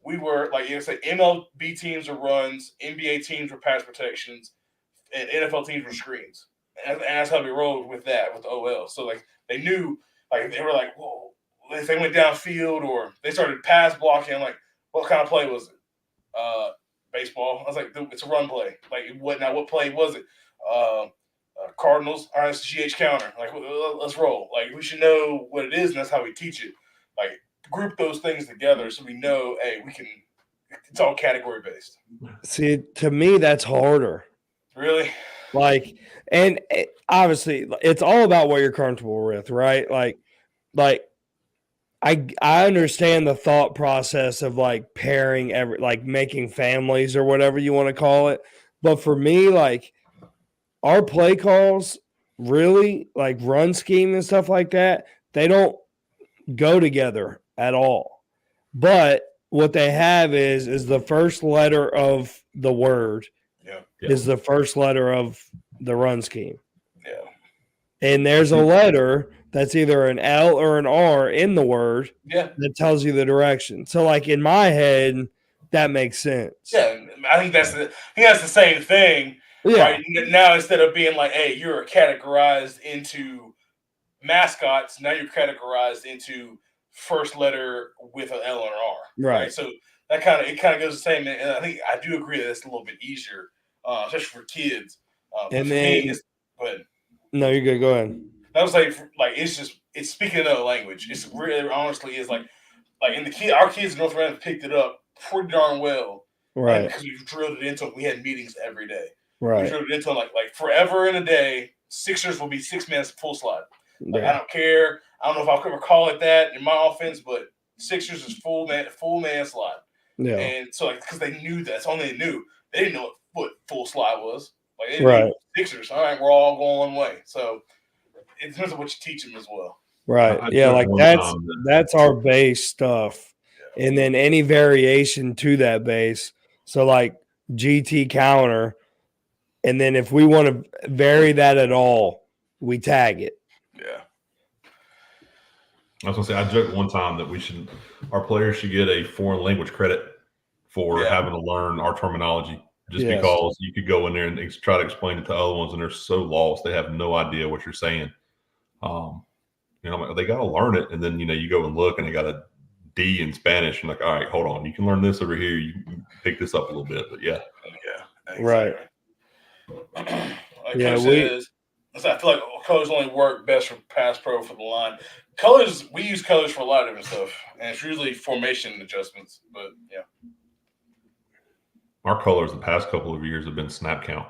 we were like MLB teams were runs, NBA teams were pass protections, and NFL teams were screens. And that's how we rolled with that, with the OL. So like they knew, like they were like, whoa, if they went downfield or they started pass blocking, I'm like, what kind of play was it? baseball. I was like, it's a run play. Like, what play was it? Cardinals. All right, it's a GH counter. Like, let's roll. Like, we should know what it is, and that's how we teach it. Like, group those things together so we know, hey, we can. It's all category based. See, to me, that's harder. Really? Like, and obviously, it's all about what you're comfortable with, right? Like I understand the thought process of like pairing like making families or whatever you want to call it. But for me, like our play calls really like run scheme and stuff like that, they don't go together at all. But what they have is the first letter of the word is the first letter of the run scheme. Yeah. And there's a letter that's either an L or an R in the word that tells you the direction. So, like in my head, that makes sense. Yeah, I think that's the same thing. Yeah. Right now, instead of being like, "Hey, you're categorized into mascots," now you're categorized into first letter with an L or an R. Right. So that kind of goes the same. And I think I do agree that it's a little bit easier, especially for kids. And for then, me, but no, you're good. Go ahead. That was like it's speaking another language. It's really honestly is like in our kids in North Carolina picked it up pretty darn well, right? Because we drilled it into them. We had meetings every day, right? We drilled it into them like forever in a day. Sixers will be 6 minutes full slide. Like, yeah. I don't care. I don't know if I'll ever call it that in my offense, but Sixers is full man slide. Yeah, and so like because they knew that's all they knew. They didn't know what full slide was. Like they right. knew Sixers. All right, we're all going one way. So it depends on what you teach them as well. Right. Yeah, like that's our base stuff. Yeah. And then any variation to that base. So like GT counter. And then if we want to vary that at all, we tag it. Yeah. I was gonna say, I joked one time that our players should get a foreign language credit for having to learn our terminology. Just because you could go in there and try to explain it to other ones and they're so lost, they have no idea what you're saying. They got to learn it. And then, you go and look and they got a D in Spanish. And like, all right, hold on. You can learn this over here. You can pick this up a little bit, but yeah. Yeah. Exactly. Right. I feel like colors only work best for pass pro for the line. Colors, we use colors for a lot of different stuff. And it's usually formation adjustments, but yeah. Our colors the past couple of years have been snap count.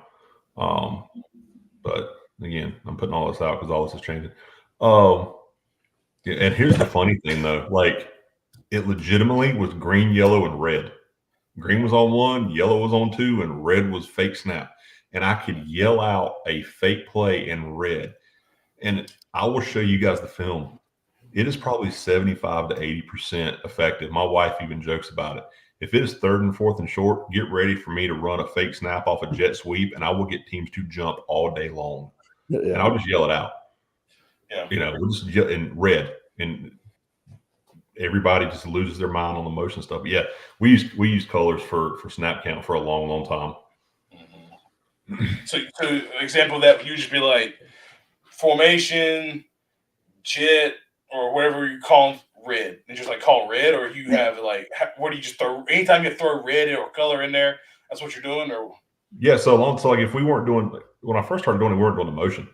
But again, I'm putting all this out because all this is changing. And here's the funny thing though, like it legitimately was green, yellow, and red. Green was on one, yellow was on two, and red was fake snap. And I could yell out a fake play in red. And I will show you guys the film. It is probably 75 to 80% effective. My wife even jokes about it. If it is 3rd and 4th and short, get ready for me to run a fake snap off a jet sweep, and I will get teams to jump all day long. Yeah. And I'll just yell it out. Yeah. We'll just yell in red, and everybody just loses their mind on the motion stuff. But yeah, we use colors for snap count for a long, long time. Mm-hmm. So example of that would usually be like formation, jet, or whatever you call them, red, and just like call red, or you have like, where do you just throw, anytime you throw red or color in there, that's what you're doing? Or so like if we weren't doing, when I first started doing it, we weren't doing the motion.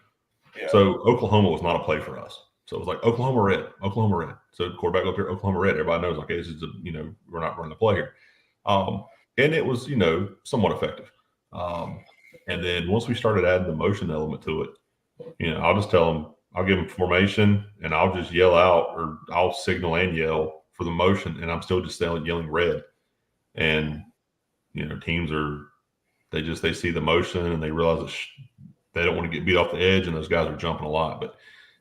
Yeah. So Oklahoma was not a play for us. So it was like Oklahoma red. So the quarterback up here, Oklahoma red. Everybody knows, okay, this is we're not running the play here. And it was, somewhat effective. And then once we started adding the motion element to it, I'll just tell them, I'll give them formation and I'll just yell out, or I'll signal and yell for the motion, and I'm still just yelling red. And, teams they see the motion and they realize that they don't want to get beat off the edge, and those guys are jumping a lot. But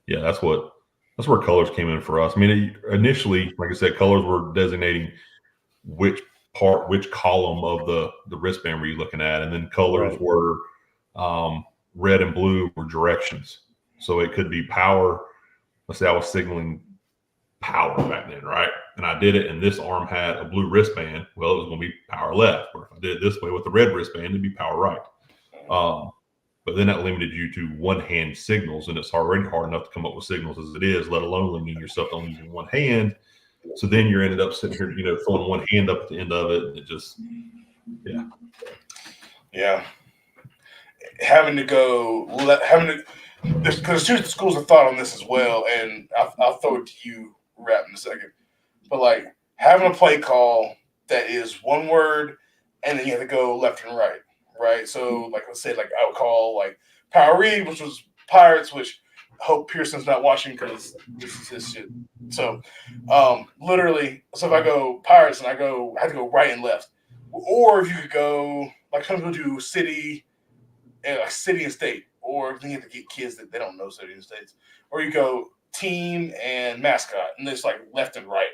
yeah, that's where colors came in for us. I mean, initially, like I said, colors were designating which column of the wristband were you looking at, and then colors were red and blue were directions. So it could be power. Let's say I was signaling power back then, right? And I did it, and this arm had a blue wristband. Well, it was going to be power left. Or if I did it this way with the red wristband, it'd be power right. But then that limited you to one-hand signals, and it's already hard enough to come up with signals as it is, let alone limiting yourself to only using one hand. So then you're ended up sitting here, throwing one hand up at the end of it. And it just, Yeah. Having to because two schools of thought on this as well, and I'll throw it to you, Rap, in a second. But like having a play call that is one word, and then you have to go left and right, right? So like let's say like I would call like Power Read, which was Pirates, which I hope Pearson's not watching because this is his shit. So literally, so if I go Pirates and I have to go right and left, or if you could go like some people do city and like city and state, or if you have to get kids that they don't know city and states, or you go team and mascot, and there's like left and right.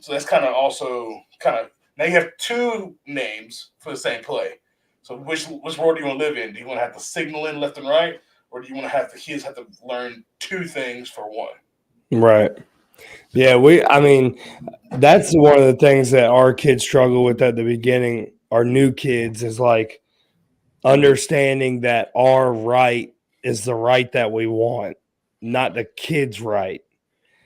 So that's kind of also kind of now you have two names for the same play. So which world do you want to live in? Do you want to have to signal in left and right, or do you want to have the kids have to learn two things for one? Right. Yeah, I mean, that's one of the things that our kids struggle with at the beginning, our new kids, is like understanding that our right is the right that we want, not the kids' right.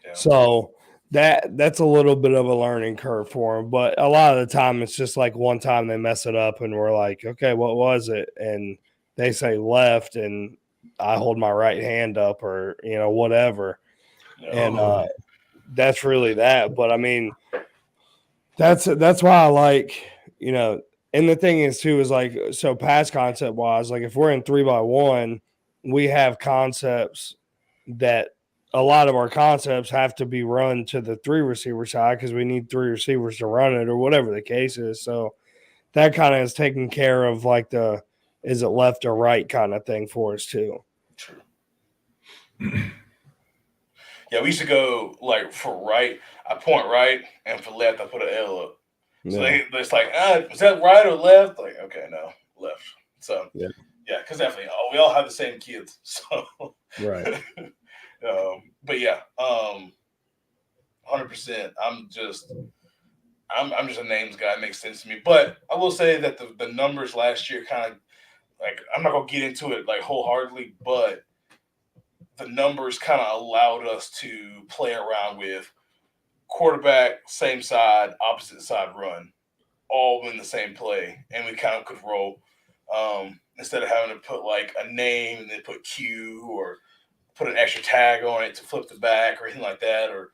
Yeah. So that's a little bit of a learning curve for them. But a lot of the time, it's just like one time they mess it up, and we're like, okay, what was it? And they say left, and I hold my right hand up, or whatever. And that's really that. But I mean, that's why I like, and the thing is too is like, so pass concept wise, like if we're in 3x1, we have concepts that a lot of our concepts have to be run to the 3 receiver side because we need 3 receivers to run it or whatever the case is. So that kind of is taking care of like is it left or right kind of thing for us too. True. Yeah, we used to go like for right, I point right, and for left, I put an L up. So it's like, was that right or left? Like, okay, no, left. So yeah, because definitely, we all have the same kids. So right. But yeah, 100%. I'm just a names guy. It makes sense to me. But I will say that the numbers last year kind of like I'm not gonna get into it like wholeheartedly, but the numbers kind of allowed us to play around with quarterback, same side, opposite side run, all in the same play, and we kind of could roll instead of having to put like a name and then put Q or put an extra tag on it to flip the back or anything like that, or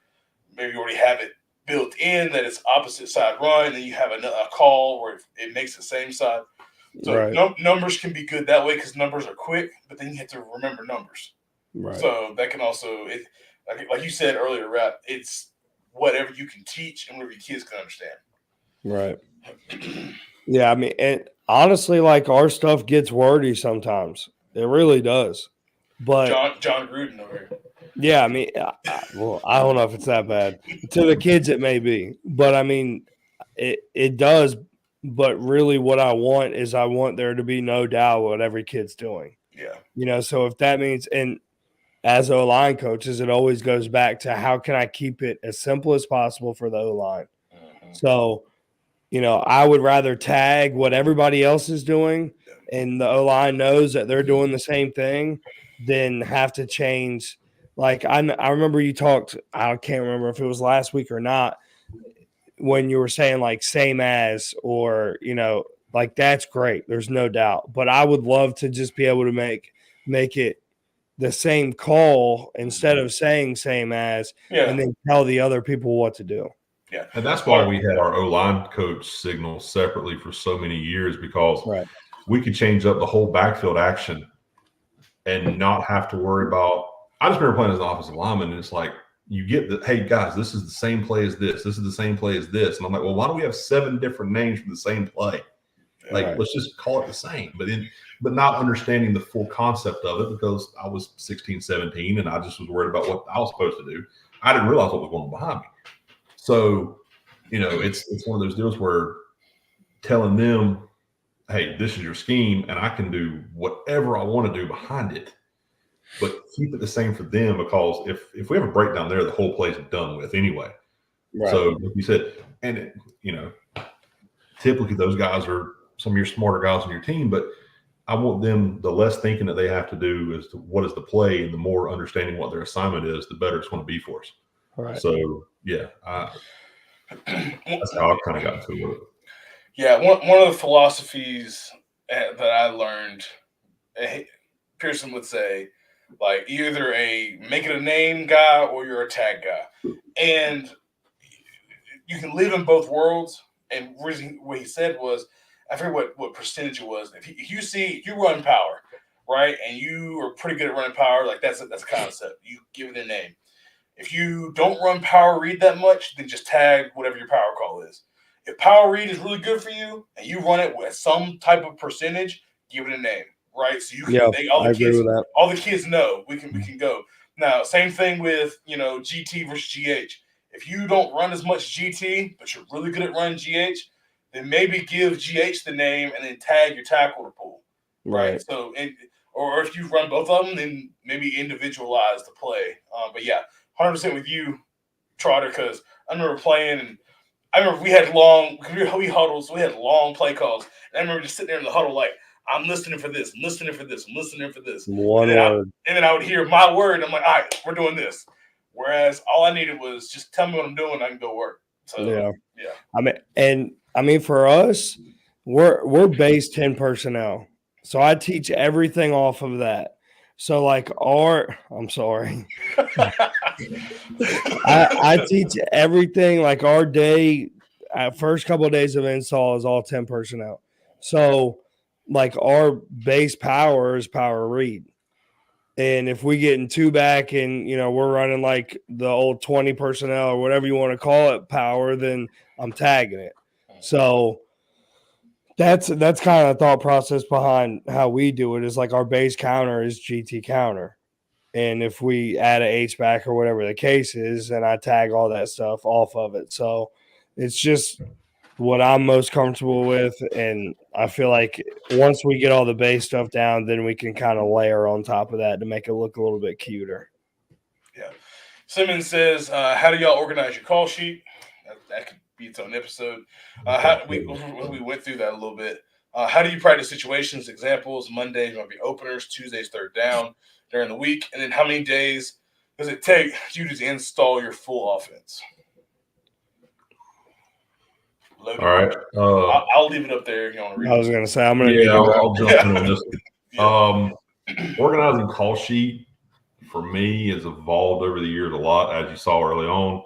maybe you already have it built in that it's opposite side run, and you have a call where it makes the same side. So right. Numbers can be good that way because numbers are quick, but then you have to remember numbers. Right. So that can also, like you said earlier, Rap, it's whatever you can teach and whatever your kids can understand. Right. Yeah, I mean, and honestly, like our stuff gets wordy sometimes. It really does. But John Gruden over here. Yeah, I mean, I don't know if it's that bad. To the kids, it may be, but I mean, it does. But really, what I want is I want there to be no doubt what every kid's doing. Yeah. So if that means, and as O-line coaches, it always goes back to how can I keep it as simple as possible for the O-line. Mm-hmm. So, I would rather tag what everybody else is doing and the O-line knows that they're doing the same thing than have to change. Like I remember you talked, I can't remember if it was last week or not, when you were saying like same as, or, like that's great. There's no doubt. But I would love to just be able to make it the same call instead of saying same as, and then tell the other people what to do. Yeah. And that's why we had our O-line coach signal separately for so many years, because we could change up the whole backfield action and not have to worry about. I just remember playing as an offensive lineman, and it's like you get the, hey guys, this is the same play as this. This is the same play as this. And I'm like, well, why do we have 7 different names for the same play? Like, let's just call it the same. But not understanding the full concept of it, because I was 16, 17, and I just was worried about what I was supposed to do. I didn't realize what was going on behind me. So, it's one of those deals where telling them, hey, this is your scheme, and I can do whatever I want to do behind it, but keep it the same for them, because if we have a breakdown there, the whole play is done with anyway. Right. So, like you said, and typically those guys are some of your smarter guys on your team, but I want them, the less thinking that they have to do is what is the play, and the more understanding what their assignment is, the better it's going to be for us. Right. So, yeah, that's how I kind of got to it. Yeah, one of the philosophies that I learned, Pearson would say, like either a make it a name guy or you're a tag guy, and you can live in both worlds. And what he said was, I forget what percentage it was. If you see you run power, right, and you are pretty good at running power, like that's a concept. You give it a name. If you don't run power read that much, then just tag whatever your power call is. If power read is really good for you and you run it with some type of percentage, give it a name, right? So you can Yeah, I agree with that. all the kids know we can go. Now, same thing with GT versus GH. If you don't run as much GT, but you're really good at running GH, then maybe give GH the name and then tag your tackle to pull, right? So, or if you run both of them, then maybe individualize the play. But yeah, 100% with you, Trotter, because I remember playing and I remember we had we huddles, we had long play calls. And I remember just sitting there in the huddle like, I'm listening for this, I'm listening for this, I'm listening for this. One word. And then I would hear my word, and I'm like, all right, we're doing this. Whereas all I needed was just tell me what I'm doing, I can go work. So yeah. I mean for us, we're base 10 personnel. So I teach everything off of that. So like I'm sorry. I teach everything like our day first couple of days of install is all 10 personnel. So like our base power is power read. And if we get in two back and we're running like the old 20 personnel or whatever you want to call it power, then I'm tagging it. So that's kind of the thought process behind how we do it is like our base counter is GT counter. And if we add an H back or whatever the case is, and I tag all that stuff off of it. So it's just what I'm most comfortable with. And I feel like once we get all the base stuff down, then we can kind of layer on top of that to make it look a little bit cuter. Yeah. Simmons says, how do y'all organize your call sheet? That could be its own episode. We went through that a little bit. How do you practice situations? Examples: Mondays might be openers, Tuesdays third down during the week, and then how many days does it take you to install your full offense? Logan, all right, I'll leave it up there if you want to read. I was going to say I'm going to. Yeah, I'll jump in on this. Organizing call sheet for me has evolved over the years a lot, as you saw early on,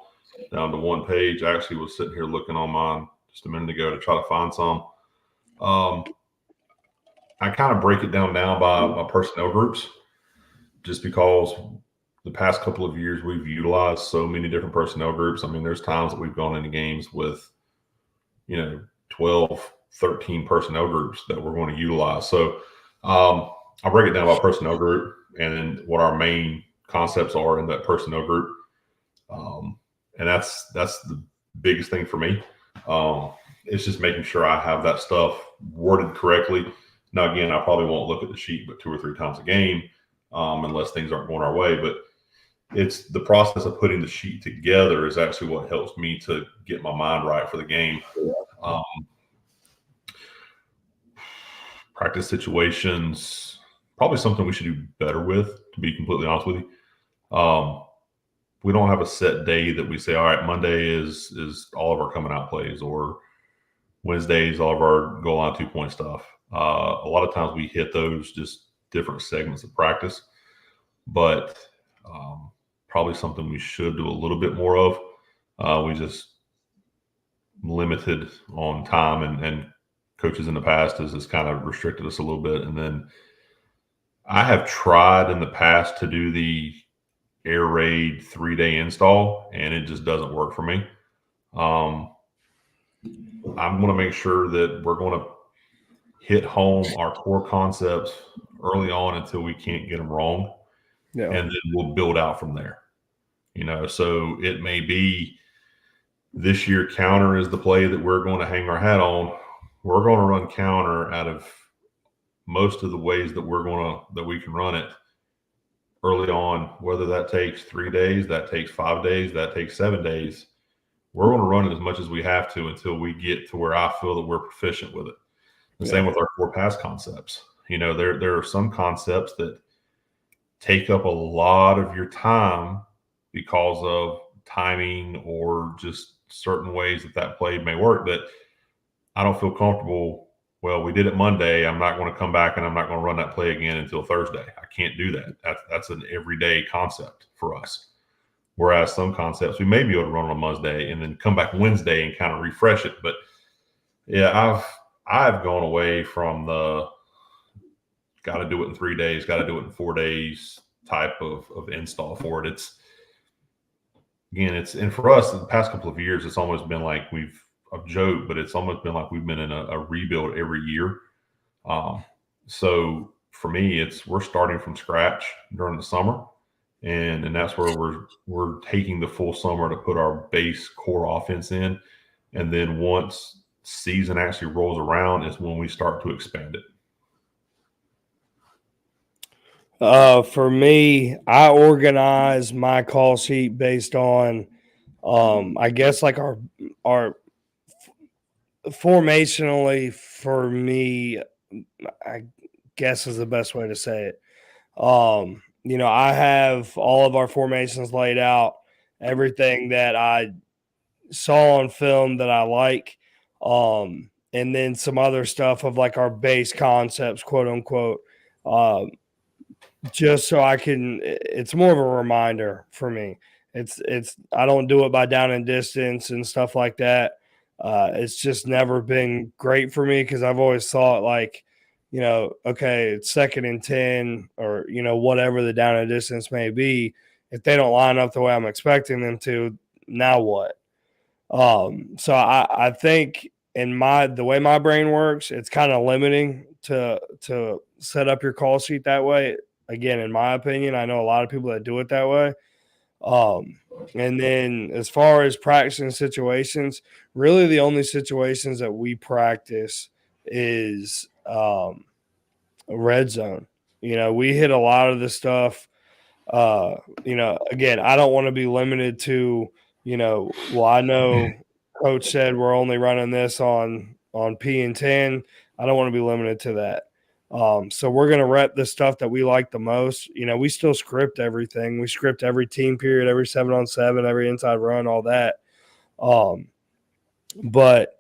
down to one page. I actually was sitting here looking on mine just a minute ago to try to find some. I kind of break it down now by personnel groups, just because the past couple of years we've utilized so many different personnel groups. I mean, there's times that we've gone into games with, 12, 13 personnel groups that we're going to utilize. So I'll break it down by personnel group and then what our main concepts are in that personnel group. And that's the biggest thing for me. It's just making sure I have that stuff worded correctly. Now, again, I probably won't look at the sheet but 2 or 3 times a game unless things aren't going our way. But it's the process of putting the sheet together is actually what helps me to get my mind right for the game. Practice situations, probably something we should do better with, to be completely honest with you. We don't have a set day that we say, all right, Monday is all of our coming out plays, or Wednesdays, all of our goal line 2-point stuff. A lot of times we hit those just different segments of practice, but probably something we should do a little bit more of. We just limited on time, and coaches in the past has kind of restricted us a little bit. And then I have tried in the past to do the air raid 3-day install, and it just doesn't work for me. I'm going to make sure that we're going to hit home our core concepts early on until we can't get them wrong. Yeah. And then we'll build out from there. So it may be this year counter is the play that we're going to hang our hat on. We're going to run counter out of most of the ways that we can run it early on, whether that takes 3 days, that takes 5 days, that takes 7 days. We're going to run it as much as we have to until we get to where I feel that we're proficient with it. The same with our core pass concepts. There are some concepts that take up a lot of your time because of timing or just certain ways that play may work, that I don't feel comfortable. Well, we did it Monday. I'm not going to come back and I'm not going to run that play again until Thursday. I can't do that. That's an everyday concept for us. Whereas some concepts we may be able to run on Monday and then come back Wednesday and kind of refresh it. But yeah, I've gone away from the got to do it in 3 days, got to do it in 4 days type of install for it. It's and for us in the past couple of years, it's almost been like we've a joke, but it's almost been like we've been in a rebuild every year. So for me, we're starting from scratch during the summer, and that's where we're taking the full summer to put our base core offense in, and then once season actually rolls around is when we start to expand it. For me, I organize my call sheet based on, I guess like our formationally for me, I guess is the best way to say it. I have all of our formations laid out, everything that I saw on film that I like, and then some other stuff of like our base concepts, quote unquote. Um, just so I can, it's more of a reminder for me. It's I don't do it by down and distance and stuff like that. It's just never been great for me because I've always thought like, okay, it's 2nd and 10 or whatever the down and distance may be. If they don't line up the way I'm expecting them to, now what? So I think in the way my brain works, it's kind of limiting to set up your call sheet that way. Again, in my opinion, I know a lot of people that do it that way. And then as far as practicing situations, really the only situations that we practice is red zone. We hit a lot of the stuff. Again, I don't want to be limited to, well, I know coach said we're only running this on P and 10. I don't want to be limited to that. So we're going to rep the stuff that we like the most. We still script everything. We script every team period, every 7-on-7, every inside run, all that. But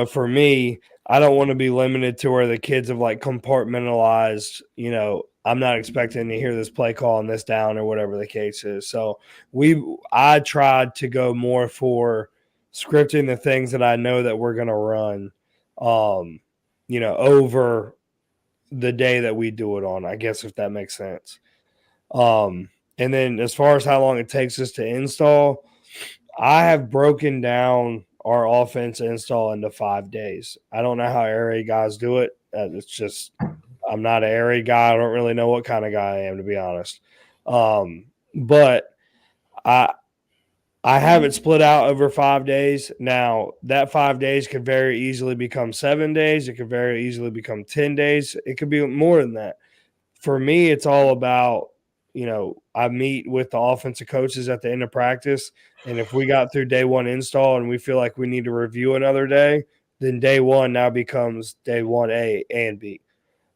for me, I don't want to be limited to where the kids have like compartmentalized, I'm not expecting to hear this play call on this down or whatever the case is. So I tried to go more for scripting the things that I know that we're going to run, over the day that we do it on, I guess, if that makes sense. And then as far as how long it takes us to install, I have broken down our offense install into 5 days. I don't know how area guys do it. It's just I'm not an area guy. I don't really know what kind of guy I am, to be honest. But I have it split out over 5 days. Now, that 5 days could very easily become 7 days. It could very easily become 10 days. It could be more than that. For me, it's all about, I meet with the offensive coaches at the end of practice. And if we got through day one install and we feel like we need to review another day, then day one now becomes day 1A and B.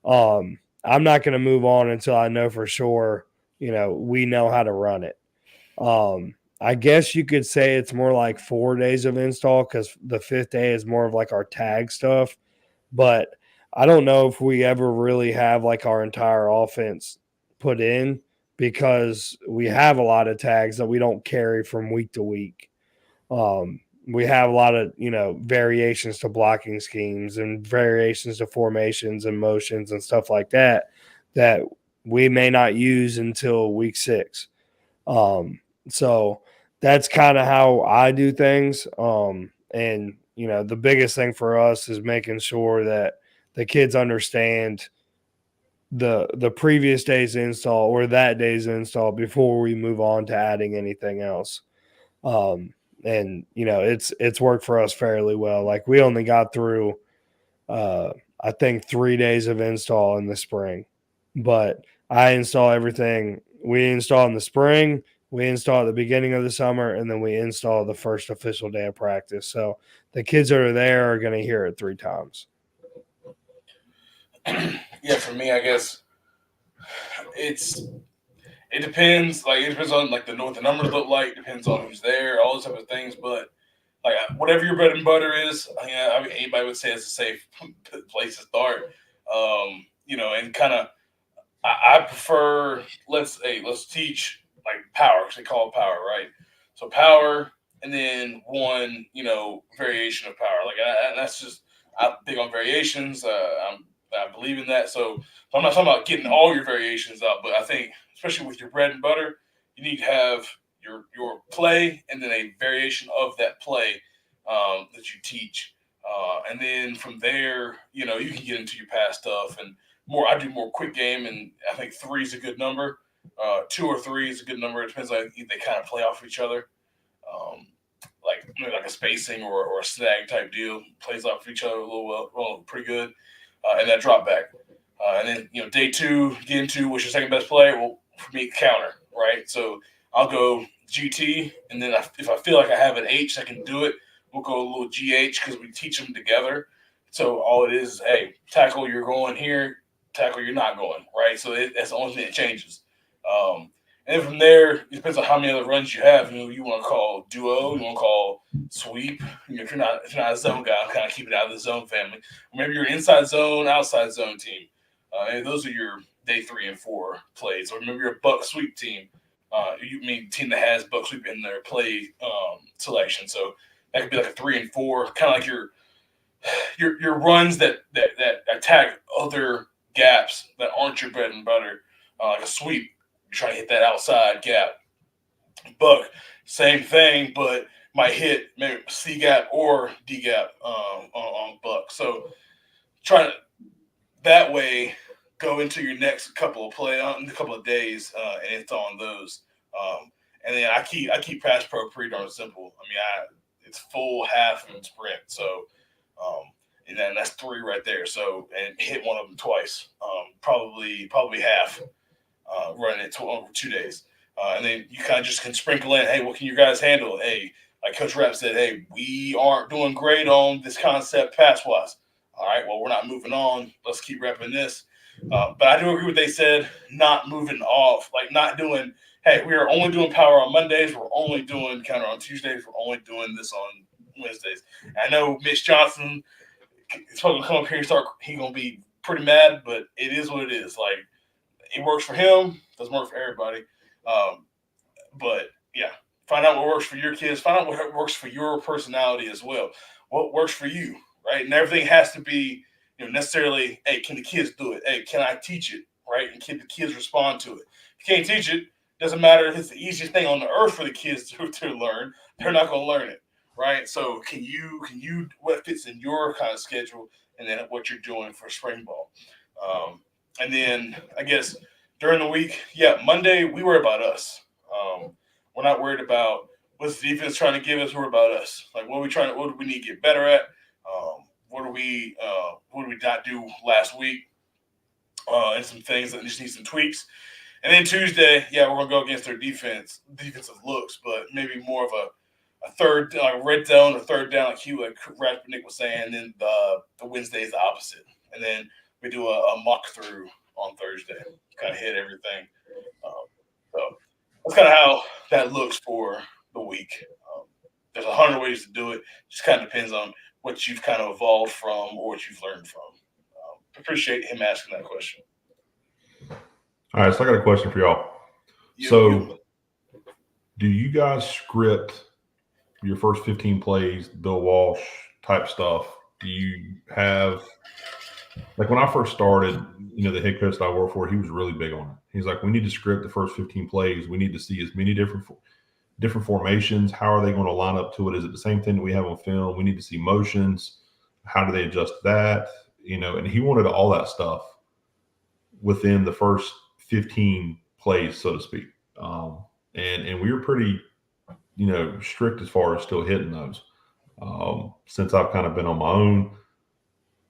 I'm not going to move on until I know for sure, we know how to run it. I guess you could say it's more like 4 days of install because the 5th day is more of like our tag stuff. But I don't know if we ever really have like our entire offense put in because we have a lot of tags that we don't carry from week to week. We have a lot of, variations to blocking schemes and variations to formations and motions and stuff like that we may not use until week 6. So that's kind of how I do things. And the biggest thing for us is making sure that the kids understand the previous day's install or that day's install before we move on to adding anything else. And it's worked for us fairly well. Like we only got through I think 3 days of install in the spring, but I install everything. We install in the spring, we install at the beginning of the summer, and then we install the first official day of practice. So the kids that are there are going to hear it 3 times. Yeah, for me, I guess it depends. Like it depends on like what the numbers look like. Depends on who's there, all those type of things. But like whatever your bread and butter is. I mean, anybody would say it's a safe place to start. And kind of I prefer let's teach like power. 'Cause they call it power, right? So power, and then one variation of power. Like that's just I'm big on variations. I believe in that. So I'm not talking about getting all your variations out, but I think especially with your bread and butter, you need to have your play and then a variation of that play that you teach. And then from there, you can get into your past stuff and more. I do more quick game, and I think three is a good number. Two or three is a good number. It depends on if they kind of play off each other, um, like maybe like a spacing or a snag type deal. Plays off each other a little pretty good, and that drop back. And then day two, get into what's your second best play. Well, for me, counter, right? So I'll go GT, and then if I feel like I have an H that can do it, we'll go a little GH because we teach them together. So all it is, hey, tackle you're going here, tackle you're not going, right? So that's the only thing that changes. And then from there, it depends on how many other runs you have. You want to call duo, you want to call sweep. If you're not a zone guy, I'm kind of keep it out of the zone family. Or maybe you're an inside zone, outside zone team. And those are your day 3 and 4 plays. Or maybe you're a buck sweep team. You mean team that has buck sweep in their play selection. So that could be like a 3 and 4, kind of like your runs that attack other gaps that aren't your bread and butter, like a sweep. You're trying to hit that outside gap. Buck, same thing, but might hit maybe C gap or D gap on Buck. So trying to that way go into your next couple of in a couple of days, and it's on those. And then I keep pass pro pretty darn simple. I mean, it's full, half, and sprint. So, and then that's 3 right there. So, and hit one of them twice. Probably half. Running it over 2 days. And then you kind of just can sprinkle in, hey, what can you guys handle? Hey, like Coach Rapp said, hey, we aren't doing great on this concept pass-wise. All right, well, we're not moving on. Let's keep repping this. But I do agree with what they said, not moving off, like not doing, hey, we are only doing power on Mondays. We're only doing counter on Tuesdays. We're only doing this on Wednesdays. I know Mitch Johnson is probably going to come up here and he's going to be pretty mad, but it is what it is. Like, it works for him, doesn't work for everybody. But yeah, find out what works for your kids. Find out what works for your personality as well. What works for you, right? And everything has to be, necessarily, hey, can the kids do it? Hey, can I teach it, right? And can the kids respond to it? If you can't teach it, doesn't matter if it's the easiest thing on the earth for the kids to learn. They're not going to learn it, right? So can you what fits in your kind of schedule, and then what you're doing for spring ball. And then I guess during the week, Monday we worry about us. We're not worried about what's the defense trying to give us. We're about us. Like what do we need to get better at? What do we not do last week? And some things that just need some tweaks. And then Tuesday, we're gonna go against their defensive looks, but maybe more of a third red zone or third down, like Nick was saying. And then the Wednesday is the opposite. And then we do a mock through on Thursday, kind of hit everything. So that's kind of how that looks for the week. There's 100 ways to do it. Just kind of depends on what you've kind of evolved from or what you've learned from. Appreciate him asking that question. All right, so I got a question for y'all. Do you guys script your first 15 plays, Bill Walsh type stuff? Do you have, like when I first started, the head coach that I worked for, he was really big on it. He's like, we need to script the first 15 plays. We need to see as many different formations. How are they going to line up to it? Is it the same thing that we have on film? We need to see motions. How do they adjust that? And he wanted all that stuff within the first 15 plays, so to speak. And we were pretty, strict as far as still hitting those. Since I've kind of been on my own,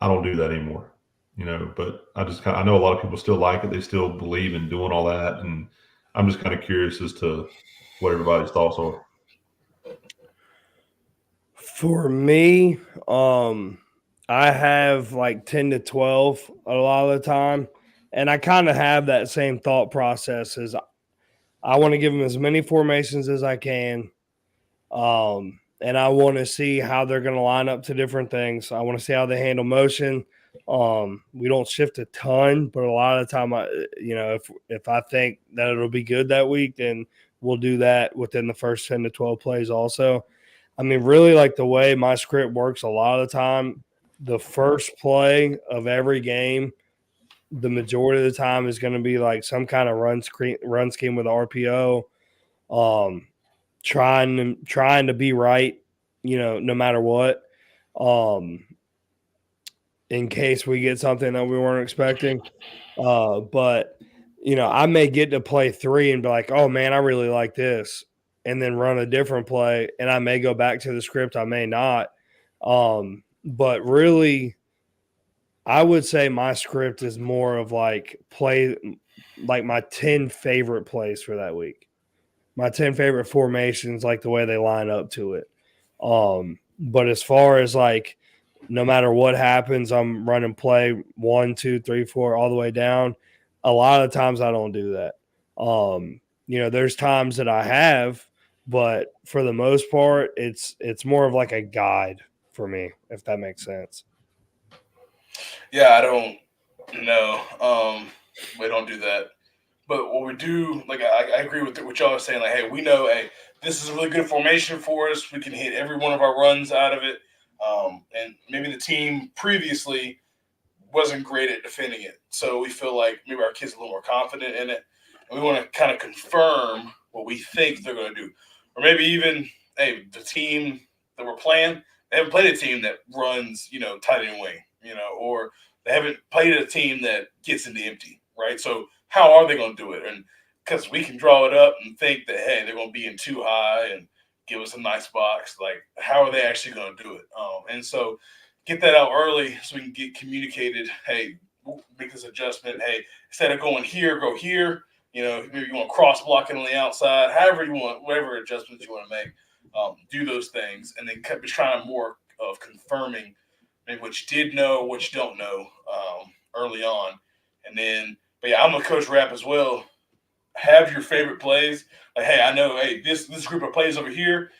I don't do that anymore, but I know a lot of people still like it. They still believe in doing all that. And I'm just kind of curious as to what everybody's thoughts are. For me, I have like 10 to 12 a lot of the time. And I kind of have that same thought process as I want to give them as many formations as I can. And and I want to see how they're going to line up to different things. I want to see how they handle motion. We don't shift a ton, but a lot of the time, if I think that it'll be good that week, then we'll do that within the first 10 to 12 plays also. I mean, really, like the way my script works a lot of the time, the first play of every game, the majority of the time is going to be like some kind of run scheme with RPO, trying to be right, no matter what, in case we get something that we weren't expecting. But I may get to play 3 and be like, oh man, I really like this, and then run a different play, and I may go back to the script, I may not. But really, I would say my script is more of like my 10 favorite plays for that week. My 10 favorite formations, like the way they line up to it. But as far as like, no matter what happens, I'm running play 1, 2, 3, 4, all the way down. A lot of times I don't do that. There's times that I have, but for the most part, it's more of like a guide for me, if that makes sense. Yeah, I don't know. We don't do that. But what we do, like I agree with what y'all are saying. Like, hey, we know, hey, this is a really good formation for us. We can hit every one of our runs out of it. And maybe the team previously wasn't great at defending it, so we feel like maybe our kids are a little more confident in it, and we want to kind of confirm what we think they're going to do, or maybe even, hey, the team that we're playing, they haven't played a team that runs, tight end wing, or they haven't played a team that gets into empty, right? So how are they going to do it? And because we can draw it up and think that, hey, they're going to be in too high and give us a nice box. Like, how are they actually going to do it? And so get that out early so we can get communicated. Hey, we'll make this adjustment. Hey, instead of going here, go here. Maybe you want cross blocking on the outside. However you want, whatever adjustments you want to make, do those things, and then trying more of confirming maybe what you did know, what you don't know early on, and then. But yeah, I'm a coach rap as well. Have your favorite plays. Like, hey, I know, hey, this group of plays over here,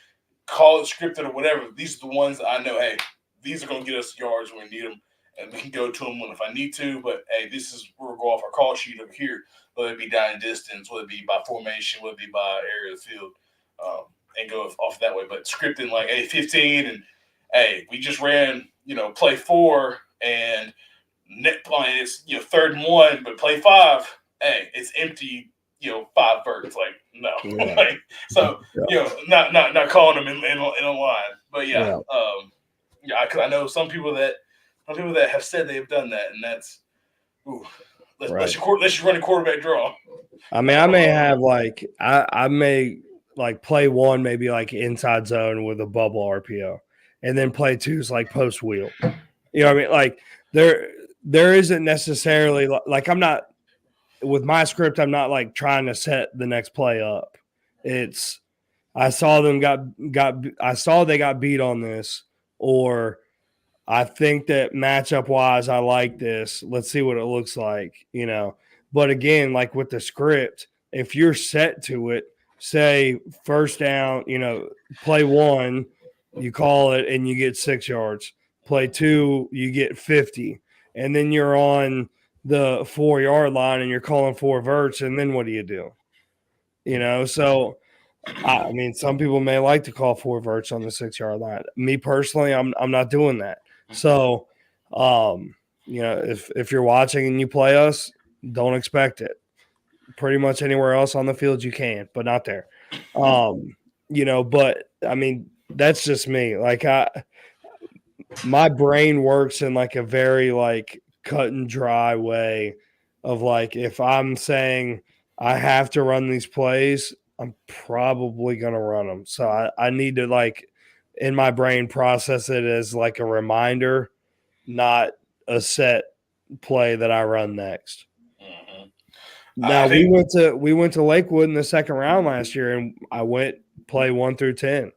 call it scripted or whatever. These are the ones that I know, hey, these are going to get us yards when we need them, and we can go to them if I need to. But, hey, this is where we'll go off our call sheet over here, whether it be down in distance, whether it be by formation, whether it be by area of the field, and go off that way. But scripting like, hey, 15, and, hey, we just ran, play 4, and net play is, 3rd and 1, but play 5, hey, it's empty, 5 birds. Like, no. Yeah. Like, so, not calling them in a line. But yeah. I know some people that have said they have done that, and that's let's you run a quarterback draw. I mean, I may have like I may like play 1 maybe like inside zone with a bubble RPO, and then play 2 is like post wheel. You know what I mean? Like there isn't necessarily like I'm not with my script. I'm not like trying to set the next play up. It's I saw them they got beat on this, or I think that matchup wise, I like this. Let's see what it looks like, But again, like with the script, if you're set to it, say first down, play 1, you call it and you get 6 yards. Play 2, you get 50. And then you're on the 4-yard line and you're calling 4 verts. And then what do you do? So I mean, some people may like to call 4 verts on the 6-yard line. Me personally, I'm not doing that. So, if you're watching and you play us, don't expect it. Pretty much anywhere else on the field you can, but not there. But I mean, that's just me. Like my brain works in like a very like cut and dry way of like if I'm saying I have to run these plays, I'm probably gonna run them. So I need to like in my brain process it as like a reminder, not a set play that I run next. Mm-hmm. Now we went to Lakewood in the second round last year, and I went play 1 through 10.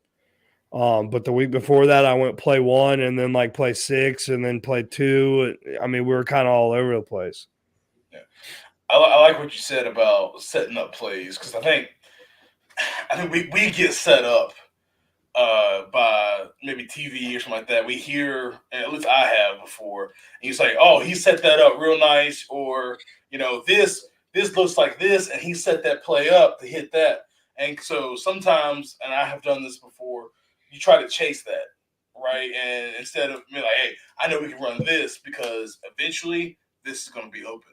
But the week before that, I went play 1 and then like play 6 and then play 2. I mean, we were kind of all over the place. Yeah, I like what you said about setting up plays, because I think we get set up by maybe TV or something like that, we hear, and at least I have before, and you say, "Oh, he set that up real nice," or this looks like this, and he set that play up to hit that. And so sometimes, and I have done this before, you try to chase that, right? And instead of being like, "Hey, I know we can run this because eventually this is going to be open."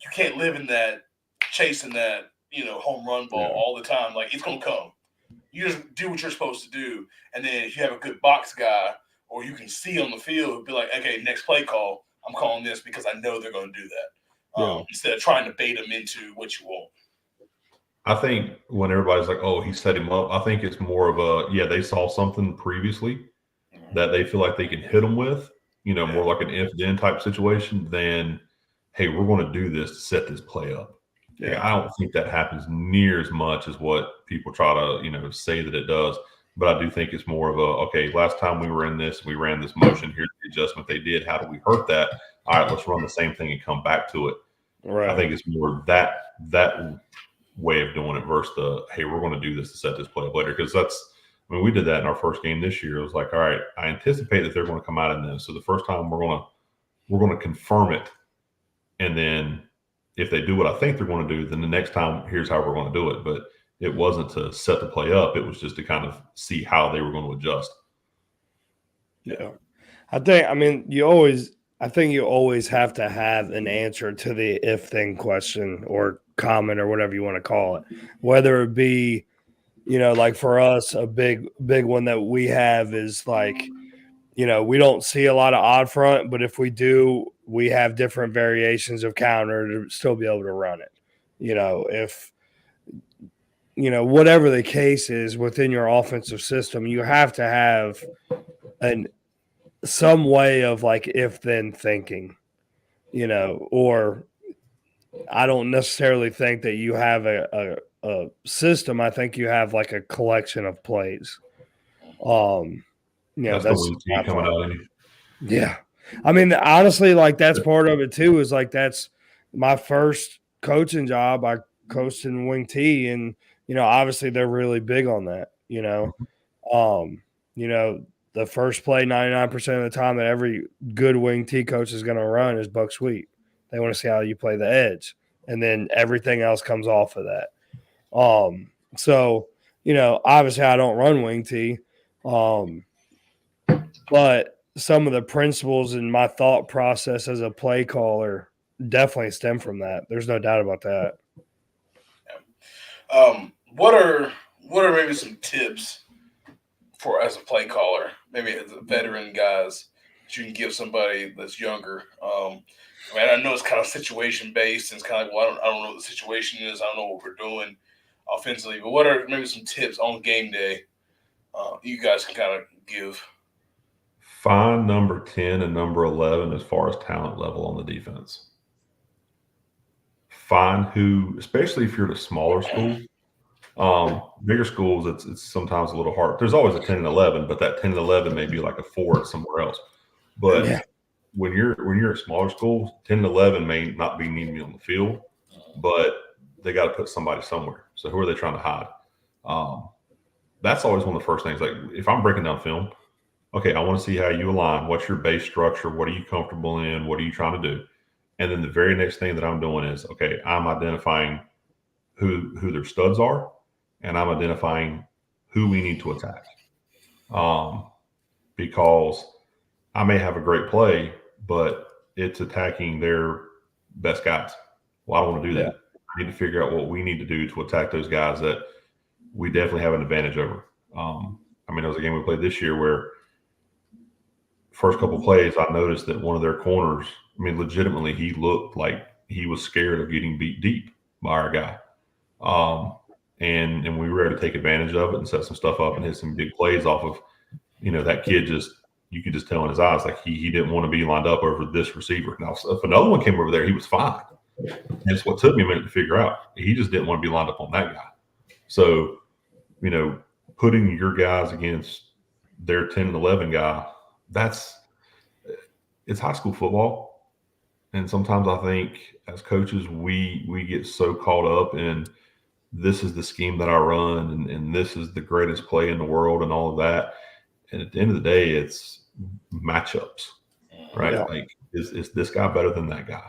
You can't live in that chasing that home run ball all the time. Like it's going to come. You just do what you're supposed to do, and then if you have a good box guy or you can see on the field, be like, okay, next play call, I'm calling this because I know they're going to do that. Instead of trying to bait them into what you want. I think when everybody's like, "Oh, he set him up," I think it's more of a they saw something previously that they feel like they can hit them with, more like an if then type situation than, "Hey, we're going to do this to set this play up." Like, I don't think that happens near as much as what people try to, say that it does. But I do think it's more of a, okay, last time we were in this, we ran this motion. Here's the adjustment they did. How do we hurt that? All right, let's run the same thing and come back to it. Right. I think it's more that way of doing it versus the, hey, we're going to do this to set this play up later. Because we did that in our first game this year. It was like, all right, I anticipate that they're going to come out in this. So the first time we're going to confirm it, and then if they do what I think they're going to do, then the next time here's how we're going to do it. But it wasn't to set the play up; it was just to kind of see how they were going to adjust. Yeah, I think you always have to have an answer to the if then question or comment or whatever you want to call it, whether it be, like for us, a big one that we have is like, we don't see a lot of odd front, but if we do, we have different variations of counter to still be able to run it. If whatever the case is within your offensive system, you have to have some way of like if then thinking, or I don't necessarily think that you have a system. I think you have like a collection of plays. That's the wing tee coming out in you. Yeah. Honestly, like that's part of it too, is like that's my first coaching job. I coached in wing T, and obviously they're really big on that, the first play 99% of the time that every good wing T coach is going to run is buck sweep. They want to see how you play the edge, and then everything else comes off of that. So, obviously I don't run wing T. But some of the principles in my thought process as a play caller definitely stem from that. There's no doubt about that. What are maybe some tips for as a play caller, maybe as a veteran guys that you can give somebody that's younger? I know it's kind of situation based, and it's kind of like, well, I don't know what the situation is. I don't know what we're doing offensively, but what are maybe some tips on game day you guys can kind of give? Find number 10 and number 11 as far as talent level on the defense. Find who, especially if you're at a smaller school. Bigger schools, it's sometimes a little hard. There's always a 10 and 11, but that 10 and 11 may be like a 4 somewhere else. But when you're at smaller schools, 10 and 11 may not be needing to be on the field, but they got to put somebody somewhere. So who are they trying to hide? That's always one of the first things. Like if I'm breaking down film, okay, I want to see how you align. What's your base structure? What are you comfortable in? What are you trying to do? And then the very next thing that I'm doing is, okay, I'm identifying who their studs are, and I'm identifying who we need to attack. Because I may have a great play, but it's attacking their best guys. Well, I don't want to do that. I need to figure out what we need to do to attack those guys that we definitely have an advantage over. There was a game we played this year where first couple of plays, I noticed that one of their corners, legitimately, he looked like he was scared of getting beat deep by our guy. And we were able to take advantage of it and set some stuff up and hit some big plays off of, that kid you could just tell in his eyes, like he didn't want to be lined up over this receiver. Now, if another one came over there, he was fine. And it's what took me a minute to figure out. He just didn't want to be lined up on that guy. So, putting your guys against their 10 and 11 guy, it's high school football. And sometimes I think as coaches, we get so caught up in this is the scheme that I run, and this is the greatest play in the world, and all of that. And at the end of the day, it's matchups, right? Yeah. Like, is this guy better than that guy?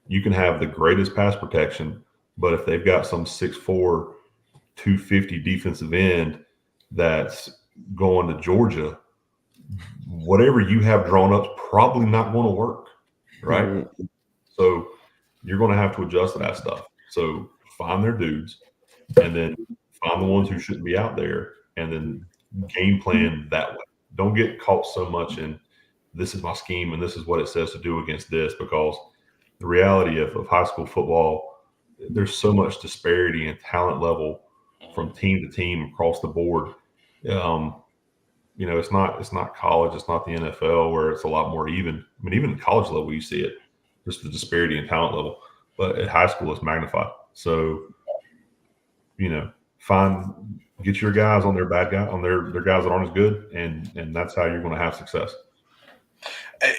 You can have the greatest pass protection, but if they've got some 6'4", 250 defensive end that's going to Georgia, whatever you have drawn up is probably not going to work, right? Mm-hmm. So you're going to have to adjust to that stuff. So find their dudes, and then find the ones who shouldn't be out there, and then game plan that way. Don't get caught so much in this is my scheme and this is what it says to do against this, because the reality of high school football, there's so much disparity in talent level from team to team across the board. It's not college, it's not the NFL where it's a lot more even. I mean, even at college level, you see it, just the disparity in talent level. But at high school, it's magnified. So, get your guys on their bad guy, on their guys that aren't as good, and that's how you're going to have success.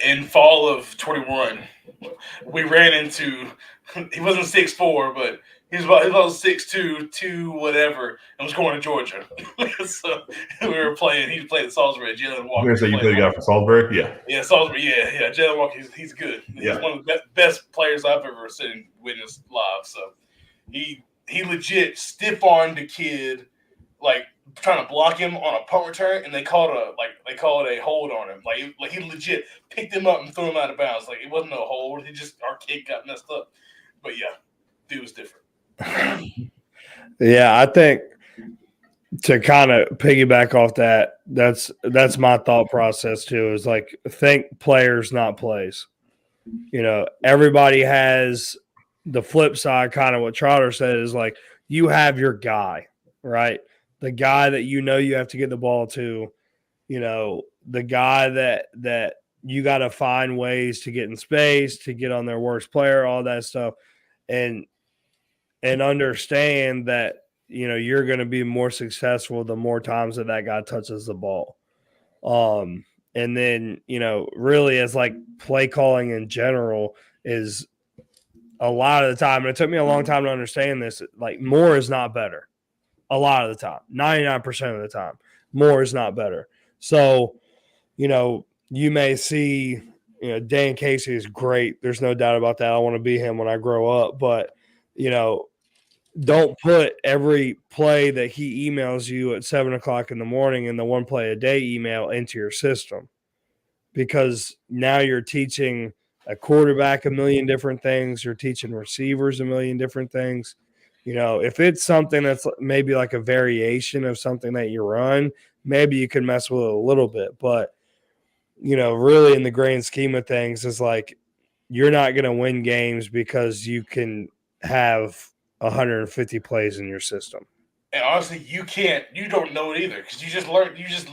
In fall of 21, we ran into, he wasn't 6'4", but he was about 6'2", 2 whatever, and was going to Georgia. So we were playing. He played at Salisbury. Jalen Walker. You're gonna say you played the guy from Salisbury? Yeah, Salisbury. Yeah. Jalen Walker. He's good. He's one of the best players I've ever seen witnessed live. So he legit stiff armed a kid, like trying to block him on a punt return, and they called it a hold on him. Like he legit picked him up and threw him out of bounds. Like it wasn't a hold. Our kid got messed up. But yeah, dude was different. Yeah, I think to kind of piggyback off that, that's my thought process too, is like think players, not plays. Everybody has the flip side, kind of what Trotter said, is like you have your guy, right? The guy that you have to get the ball to, the guy that you got to find ways to get in space, to get on their worst player, all that stuff. And understand that, you're going to be more successful the more times that guy touches the ball. And then, really as like play calling in general is a lot of the time, and it took me a long time to understand this, like more is not better. A lot of the time, 99% of the time, more is not better. So, you may see, Dan Casey is great. There's no doubt about that. I want to be him when I grow up. But, don't put every play that he emails you at 7:00 in the morning in the one play a day email into your system, because now you're teaching a quarterback a million different things. You're teaching receivers a million different things. If it's something that's maybe like a variation of something that you run, maybe you can mess with it a little bit. But, really in the grand scheme of things, is like you're not going to win games because you can have 150 plays in your system. And honestly, you don't know it either, because you just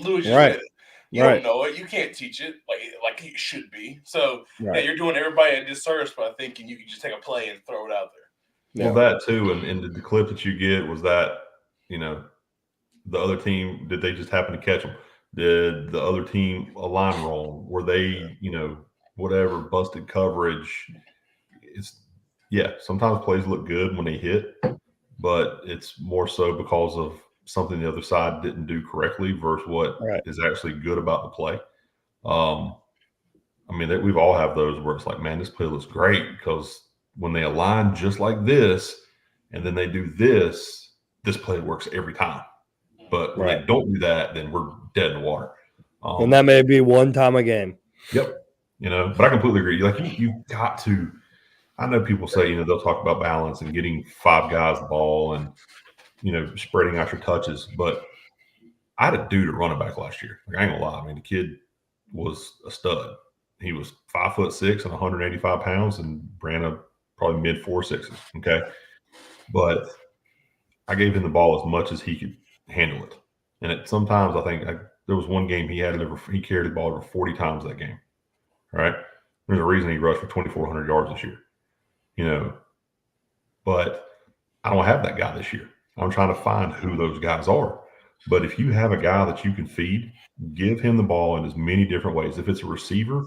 lose right. with it. You don't know it. You can't teach it like it should be. So yeah, you're doing everybody a disservice by thinking you can just take a play and throw it out there. Well, that too, and the clip that you get was that, the other team, did they just happen to catch them? Did the other team align wrong? Were they, whatever, busted coverage? Sometimes plays look good when they hit, but it's more so because of something the other side didn't do correctly versus what is actually good about the play. We've all have those where it's like, man, this play looks great because when they align just like this and then they do this play works every time. But when they don't do that, then we're dead in the water. And that may be one time a game. Yep. But I completely agree. Like you got to. I know people say, they'll talk about balance and getting 5 guys the ball and, spreading out your touches. But I had a dude at running back last year. Like, I ain't gonna lie. The kid was a stud. He was 5'6" and 185 pounds and ran a probably mid 4.6s. Okay. But I gave him the ball as much as he could handle it. And sometimes I think there was one game he carried the ball over 40 times that game. Right. There's a reason he rushed for 2,400 yards this year. But I don't have that guy this year. I'm trying to find who those guys are. But if you have a guy that you can feed, give him the ball in as many different ways. If it's a receiver,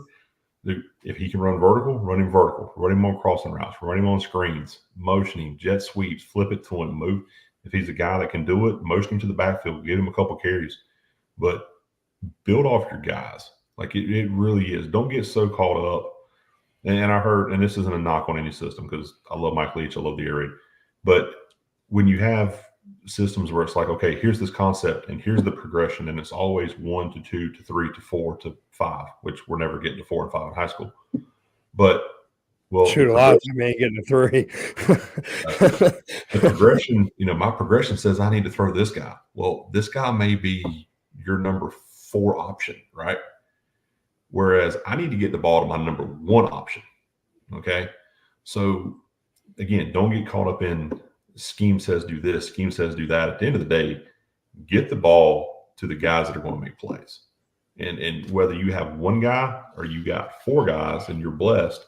If he can run vertical, run him vertical. Run him on crossing routes. Run him on screens. Motion him, jet sweeps, flip it to him, move. If he's a guy that can do it, motion him to the backfield. Give him a couple carries. But build off your guys. Like it really is. Don't get so caught up. And I heard, and this isn't a knock on any system because I love Mike Leach, I love the air raid. But when you have systems where it's like, okay, here's this concept and here's the progression, and it's always 1 to 2 to 3 to 4 to 5, which we're never getting to 4 and 5 in high school. But shoot, a lot of time ain't getting to 3. The progression, my progression says I need to throw this guy. Well, this guy may be your number 4 option, right? Whereas I need to get the ball to my number 1 option. Okay. So again, don't get caught up in scheme says do this, scheme says do that. At the end of the day, get the ball to the guys that are going to make plays. And whether you have 1 guy or you got 4 guys and you're blessed,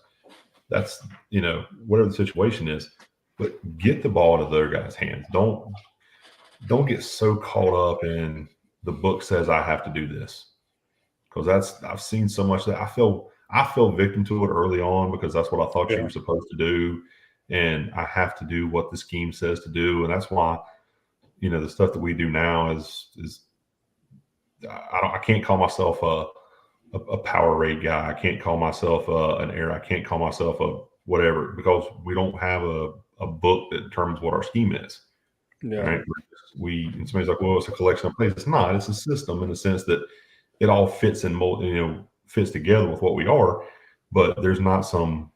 that's, whatever the situation is, but get the ball to their guys' hands. Don't get so caught up in the book says I have to do this. Because I've seen so much that I fell victim to it early on because that's what I thought you were supposed to do. And I have to do what the scheme says to do. And that's why, the stuff that we do now is I can't call myself a power raid guy. I can't call myself an air. I can't call myself a whatever because we don't have a book that determines what our scheme is. Yeah. Right. And somebody's like, well, it's a collection of plays. It's not. It's a system in the sense that it all fits fits together with what we are, but there's not some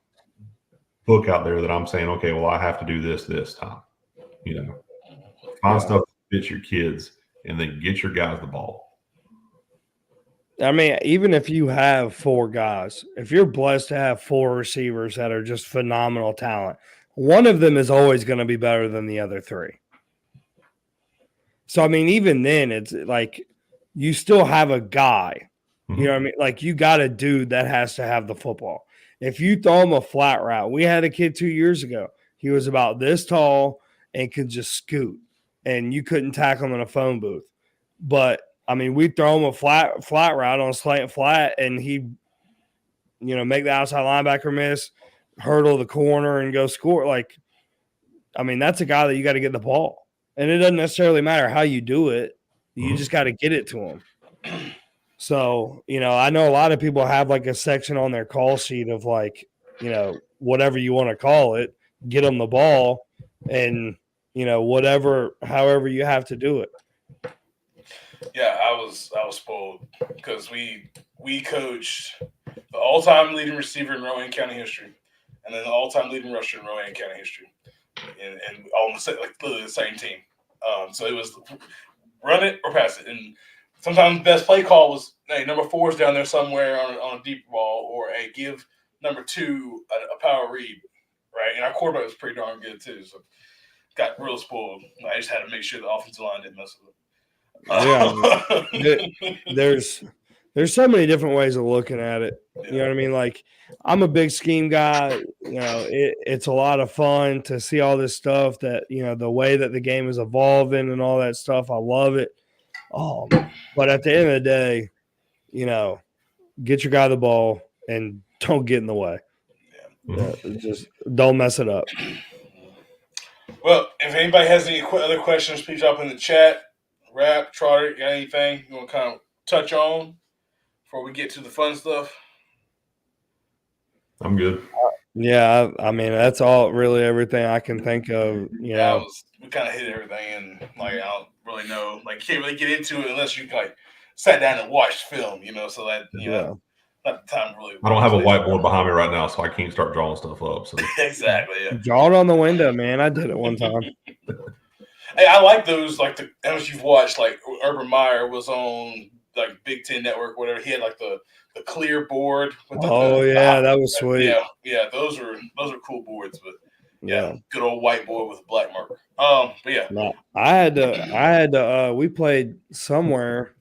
book out there that I'm saying, okay, well, I have to do this time. Find stuff that fits your kids and then get your guys the ball. I mean, even if you have 4 guys, if you're blessed to have 4 receivers that are just phenomenal talent, one of them is always going to be better than the other 3. So, I mean, even then, it's like you still have a guy. Mm-hmm. You know what I mean? Like, you got a dude that has to have the football. If you throw him a flat route, we had a kid 2 years ago. He was about this tall and could just scoot, and you couldn't tackle him in a phone booth. But, I mean, we throw him a flat route on a slant flat, and he, make the outside linebacker miss, hurdle the corner, and go score. Like, I mean, that's a guy that you got to get the ball. And it doesn't necessarily matter how you do it. You just got to get it to him. So, I know a lot of people have like a section on their call sheet of like, whatever you want to call it, get them the ball and, however you have to do it. Yeah, I was spoiled because we coached the all-time leading receiver in Rowan County history and then the all-time leading rusher in Rowan County history. And almost like literally the same team. So it was run it or pass it. And sometimes the best play call was, hey, number 4 is down there somewhere on a deep ball, or hey, give number 2 a power read, right? And our quarterback was pretty darn good too. So got real spoiled. I just had to make sure the offensive line didn't mess with it. There's so many different ways of looking at it. You know what I mean? Like, I'm a big scheme guy. It's a lot of fun to see all this stuff that, the way that the game is evolving and all that stuff. I love it. But at the end of the day, get your guy the ball and don't get in the way. Just don't mess it up. Well, if anybody has any other questions, please drop in the chat. Rap, Trotter, got anything you want to kind of touch on before we get to the fun stuff? I'm good. Yeah, I mean, that's all really everything I can think of. We kind of hit everything, and like I don't really know, like you can't really get into it unless you like sat down and watched film, so that not the time really. I don't have a whiteboard behind me right now, so I can't start drawing stuff up. So exactly, yeah. Draw it on the window, man. I did it one time. Hey, I like those. Like as you've watched, like Urban Meyer was on like Big Ten Network, whatever. He had like the clear board. With that was sweet. Yeah, those are cool boards, but yeah, good old whiteboard with a black marker. But yeah, no, I had to. We played somewhere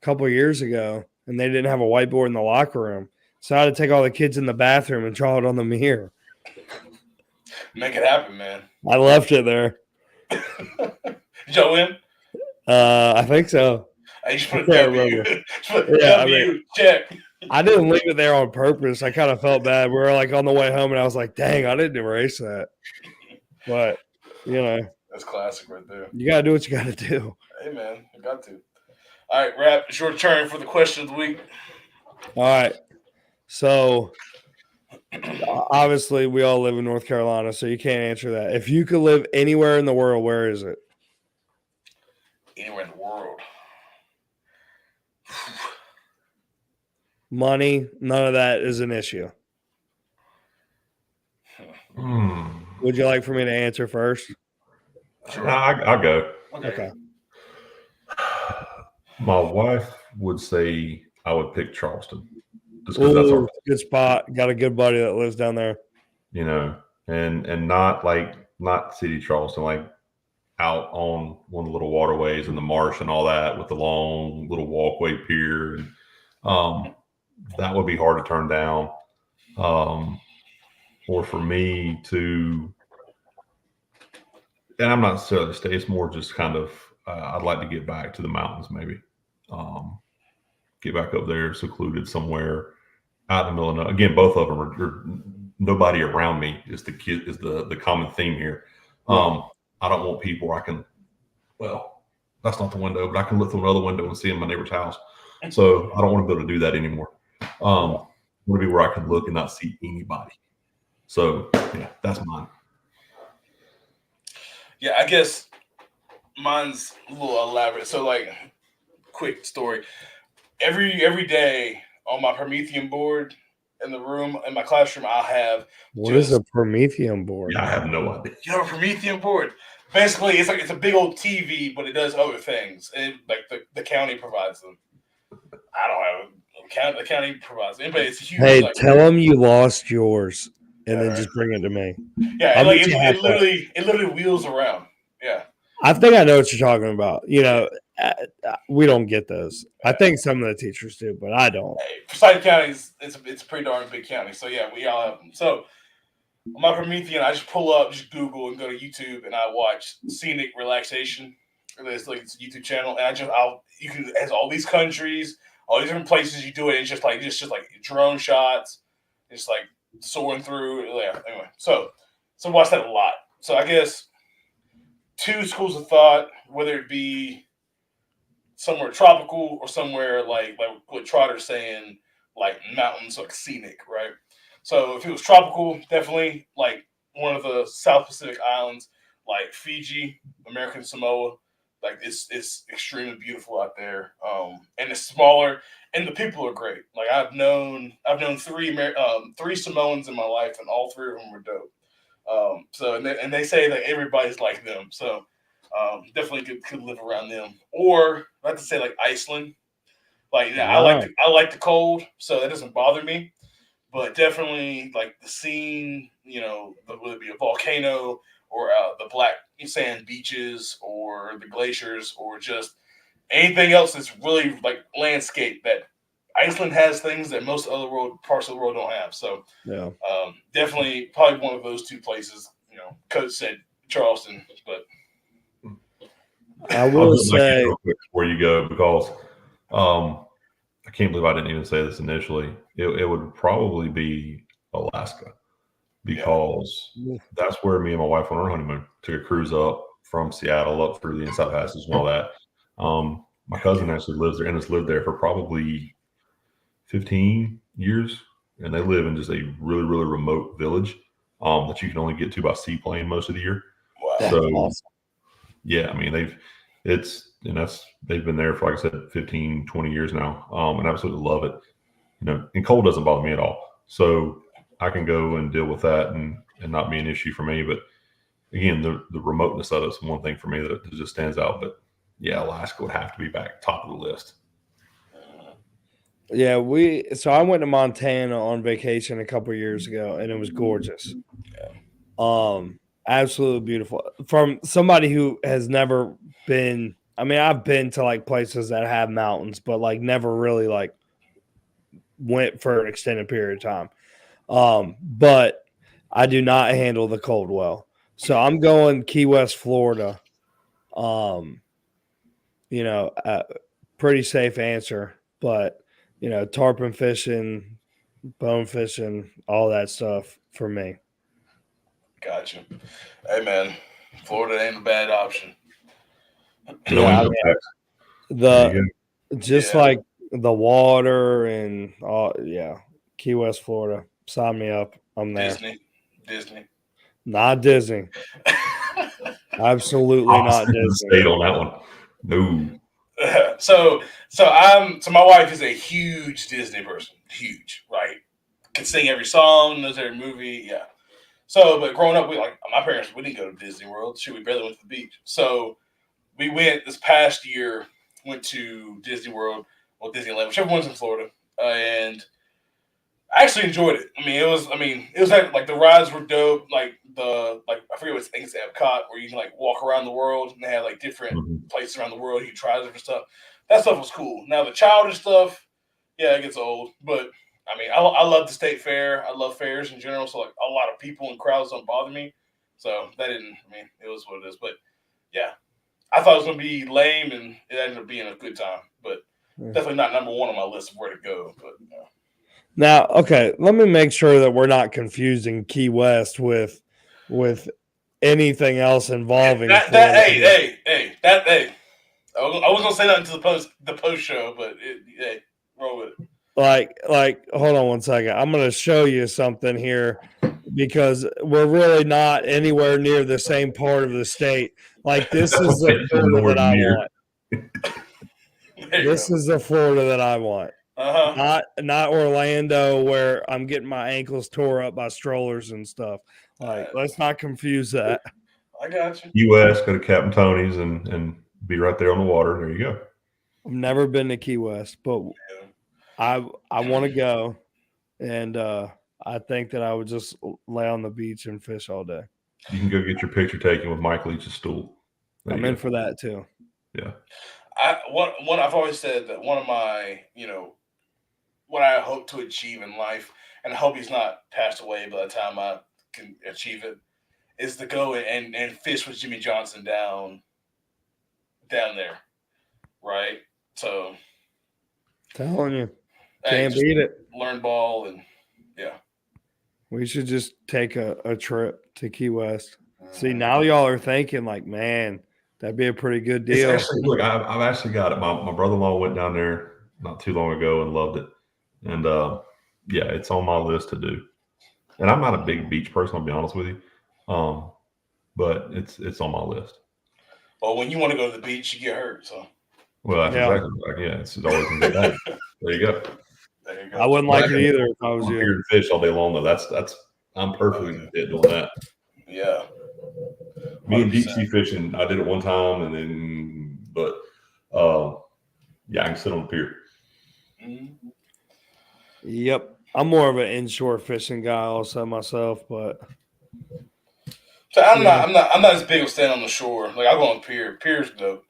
a couple of years ago, and they didn't have a whiteboard in the locker room, so I had to take all the kids in the bathroom and draw it on the mirror. Make it happen, man. I left it there. Did y'all win? I think so. I just put a W. Check. I didn't leave it there on purpose. I kind of felt bad. We were like on the way home, and I was like, "Dang, I didn't erase that." But That's classic right there. you gotta do what you gotta do. Hey man, I got to. All right, Rap, it's your turn for the question of the week. All right. So obviously, we all live in North Carolina, so you can't answer that. If you could live anywhere in the world, where is it? Anywhere in the world. Money, none of that is an issue. Would you like for me to answer first? Sure. I'll go. Okay. My wife would say I would pick Charleston. Just because that's our good spot. Got a good buddy that lives down there. And not city Charleston, like out on one of the little waterways in the marsh and all that with the long little walkway pier. And that would be hard to turn down. Or for me to, and I'm not necessarily stay, it's more just kind of, I'd like to get back to the mountains, maybe. Get back up there, secluded somewhere out in the middle of, again, both of them are nobody around me is the common theme here. I don't want people where I can, well, that's not the window, but I can look through another window and see in my neighbor's house. So I don't want to be able to do that anymore. I want to be where I can look and not see anybody. So yeah, that's mine. Yeah, I guess mine's a little elaborate. So like, quick story. Every day on my Promethean board in the room in my classroom, I'll have. What is a Promethean board? Yeah, I have no idea. You have a Promethean board. Basically, it's a big old TV, but it does other things. And like the county provides them. I don't have the county provides them, but it's huge. Hey, tell them you lost yours, and then just bring it to me. Yeah, it literally wheels around. Yeah. I think I know what you're talking about. We don't get those. I think some of the teachers do, but I don't. Forsyth County it's a pretty darn big county, so yeah, we all have them. So on my Promethean, I just pull up, just Google and go to YouTube, and I watch Scenic Relaxation. It's a YouTube channel, and it has all these countries, all these different places you do it. It's just like drone shots, just like soaring through. Yeah. Anyway, so watch that a lot. So I guess two schools of thought, whether it be somewhere tropical or somewhere like what Trotter's saying, like mountains, like scenic, right? So if it was tropical, definitely like one of the South Pacific islands, like Fiji, American Samoa. Like it's extremely beautiful out there, and it's smaller, and the people are great. Like I've known three Samoans in my life, and all three of them were dope. So they say that everybody's like them. So definitely could live around them. Or I have to say like Iceland. Like I like the cold, so that doesn't bother me. But definitely like the scene, whether it be a volcano or the black sand beaches or the glaciers or just anything else that's really like landscape, that Iceland has things that most other parts of the world don't have. So yeah, definitely probably one of those two places. Coach said Charleston, but I will say real quick before you go, because I can't believe I didn't even say this initially. It would probably be Alaska, because that's where me and my wife went on our honeymoon. Took a cruise up from Seattle up through the Inside Passes and all that. My cousin actually lives there and has lived there for probably 15 years, and they live in just a really, really remote village that you can only get to by seaplane most of the year. Wow. So awesome. Yeah, I mean they've been there for, like I said, 15, 20 years now, and absolutely love it. And cold doesn't bother me at all. So I can go and deal with that and not be an issue for me. But again, the remoteness of it's one thing for me that just stands out. But yeah, Alaska would have to be back top of the list. Yeah, so I went to Montana on vacation a couple of years ago, and it was gorgeous. Absolutely beautiful. From somebody who has never been, I mean, I've been to like places that have mountains, but like never really like went for an extended period of time. But I do not handle the cold well. So I'm going Key West, Florida. Pretty safe answer, but tarpon fishing, bone fishing, all that stuff for me. Gotcha. Hey man, Florida ain't a bad option. No Yeah, I income mean, tax. There you just Yeah. like the water and all, yeah, Key West, Florida. Sign me up. I'm there. Disney. Not Disney. Absolutely not Opposite of the Disney. state on that one. No. So my wife is a huge Disney person. Huge, right? Can sing every song, knows every movie. Yeah. So, but growing up, my parents, we didn't go to Disney World. Shoot, we barely went to the beach. So we went this past year, went to Disney World or Disneyland, whichever one's in Florida, and I actually enjoyed it. It was like the rides were dope. I forget what I think it's Epcot where you can like walk around the world and they have like different Mhm. places around the world. You can try different stuff. That stuff was cool. Now the childish stuff, yeah, it gets old. But I love the state fair. I love fairs in general. So like a lot of people and crowds don't bother me. So that didn't. It was what it is. But yeah, I thought it was gonna be lame, and it ended up being a good time. But definitely not number one on my list of where to go. But Now, okay, let me make sure that we're not confusing Key West with anything else involving that Florida. hey. I was gonna say nothing to the post show, but hey, roll with it. Like, hold on one second. I'm going to show you something here because we're really not anywhere near the same part of the state. Like, this is the It's Florida nowhere that I near. want. There you This go. is the Florida that I want. Not Orlando where I'm getting my ankles tore up by strollers and stuff. Like, let's not confuse that. I got you. U.S. Go to Captain Tony's and be right there on the water. There you go. I've never been to Key West, but I want to go, and I think that I would just lay on the beach and fish all day. You can go get your picture taken with Mike Leach's stool. There I'm you in go. for that too. Yeah. One I've always said that one of my what I hope to achieve in life, and I hope he's not passed away by the time I can achieve it, is to go and fish with Jimmy Johnson down there, right? So Telling you, hey, can't just beat it. learn ball and yeah. We should just take a trip to Key West. See, now y'all are thinking like, man, that'd be a pretty good It's deal. actually, look, I've actually got it. My brother-in-law went down there not too long ago and loved it. And yeah, it's on my list to do. And I'm not a big beach person, I'll be honest with you. But it's on my list. Well, when you want to go to the beach, you get hurt. So Well, that's Yeah. exactly right. Yeah, it's always gonna get bad. There you go. there you go. I wouldn't But like it either if I was I'm you. here to fish all day long though. That's I'm perfectly content doing that. Yeah. Me and 100%. deep sea fishing, I did it one time, and then yeah, I can sit on the pier. Mm-hmm. Yep. I'm more of an inshore fishing guy also myself, but So I'm not as big of staying on the shore. Like I go on pier. Pier's dope,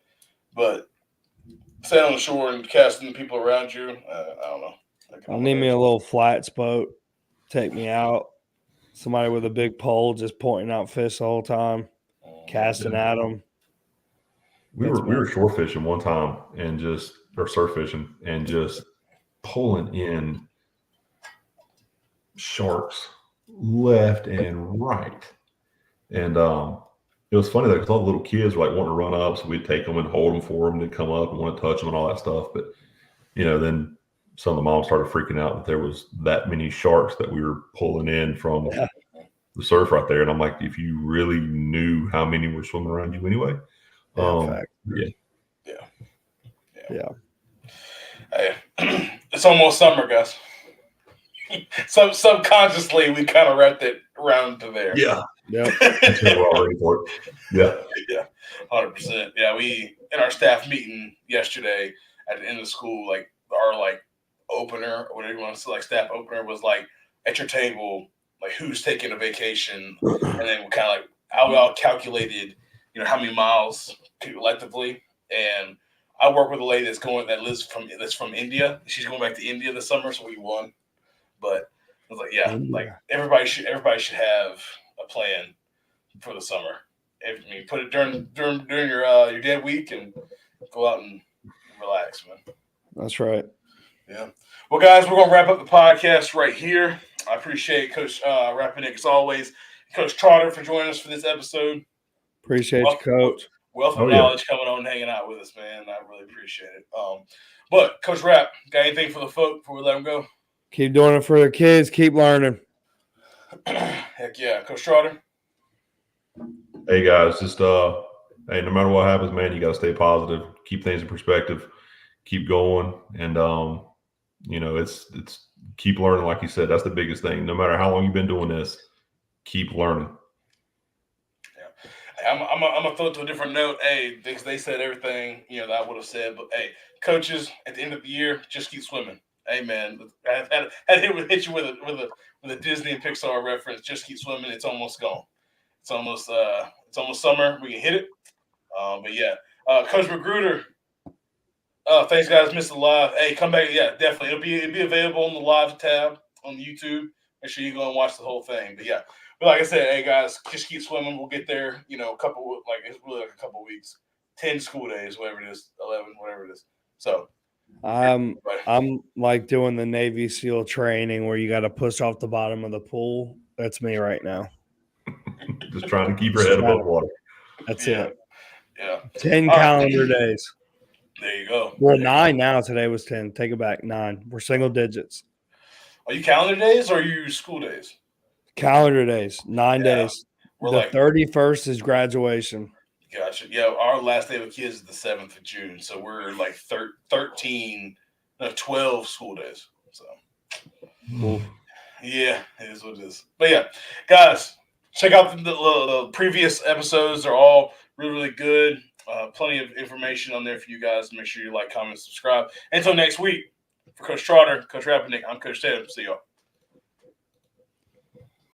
but staying on the shore and casting people around you, I don't know. I need me a little flats boat. Take me out. Somebody with a big pole just pointing out fish the whole time, casting at them. We were shore fishing one time and or surf fishing and just pulling in sharks left and right. And it was funny though because all the little kids were like wanting to run up, so we'd take them and hold them for them to come up and want to touch them and all that stuff. But then some of the moms started freaking out that there was that many sharks that we were pulling in from the surf right there. And I'm like, if you really knew how many were swimming around you anyway, Yeah. Hey, it's almost summer, guys. So subconsciously, we kind of wrapped it around to there. Yeah. Yep. We're all ready for it. Yeah. Yeah. 100%. Yeah. We in our staff meeting yesterday at the end of school, like our opener, or whatever you want to say, like staff opener was like at your table, like who's taking a vacation, and then we kind of like how we all calculated, how many miles collectively. And I work with a lady that's from India. She's going back to India this summer, so we won. But I was like, yeah, like everybody should have a plan for the summer. Put it during your dead week and go out and relax, man. That's right. Yeah. Well, guys, we're going to wrap up the podcast right here. I appreciate Coach Rapinick, as always, Coach Trotter for joining us for this episode. Appreciate you, Coach. Wealth of Oh, yeah. knowledge coming on and hanging out with us, man. I really appreciate it. But Coach Rapp, got anything for the folk before we let them go? Keep doing it for the kids. Keep learning. Heck yeah. Coach Trotter? Hey guys, just hey, no matter what happens, man, you got to stay positive, keep things in perspective, keep going, and you know, it's keep learning. Like you said, that's the biggest thing. No matter how long you've been doing this, keep learning. Yeah, I'm gonna throw it to a different note. Hey, they said everything that I would have said, but hey, coaches, at the end of the year, just keep swimming. Hey man, I had hit you with a Disney and Pixar reference. Just keep swimming. It's almost gone. It's almost summer. We can hit it. But yeah, Coach Magruder. Thanks guys, missed the live. Hey, come back. Yeah, definitely. It'll be available on the live tab on YouTube. Make sure you go and watch the whole thing. But yeah, but like I said, hey guys, just keep swimming. We'll get there. It's really like a couple weeks, 10 school days, whatever it is, 11, whatever it is. So. I'm like doing the Navy SEAL training where you got to push off the bottom of the pool. That's me right now. Just trying to keep your head above water. That's it. Yeah. 10 calendar days. There you go. Well, 9 now. Today was 10. Take it back. 9. We're single digits. Are you calendar days or are you school days? Calendar days. 9 days. We're the 31st is graduation. Gotcha. Yeah, our last day with kids is the 7th of June. So we're like 12 school days. So, yeah, it is what it is. But yeah, guys, check out the previous episodes. They're all really, really good. Plenty of information on there for you guys. Make sure you like, comment, subscribe. Until next week, for Coach Trotter, Coach Rapinick, I'm Coach Tatum. See y'all.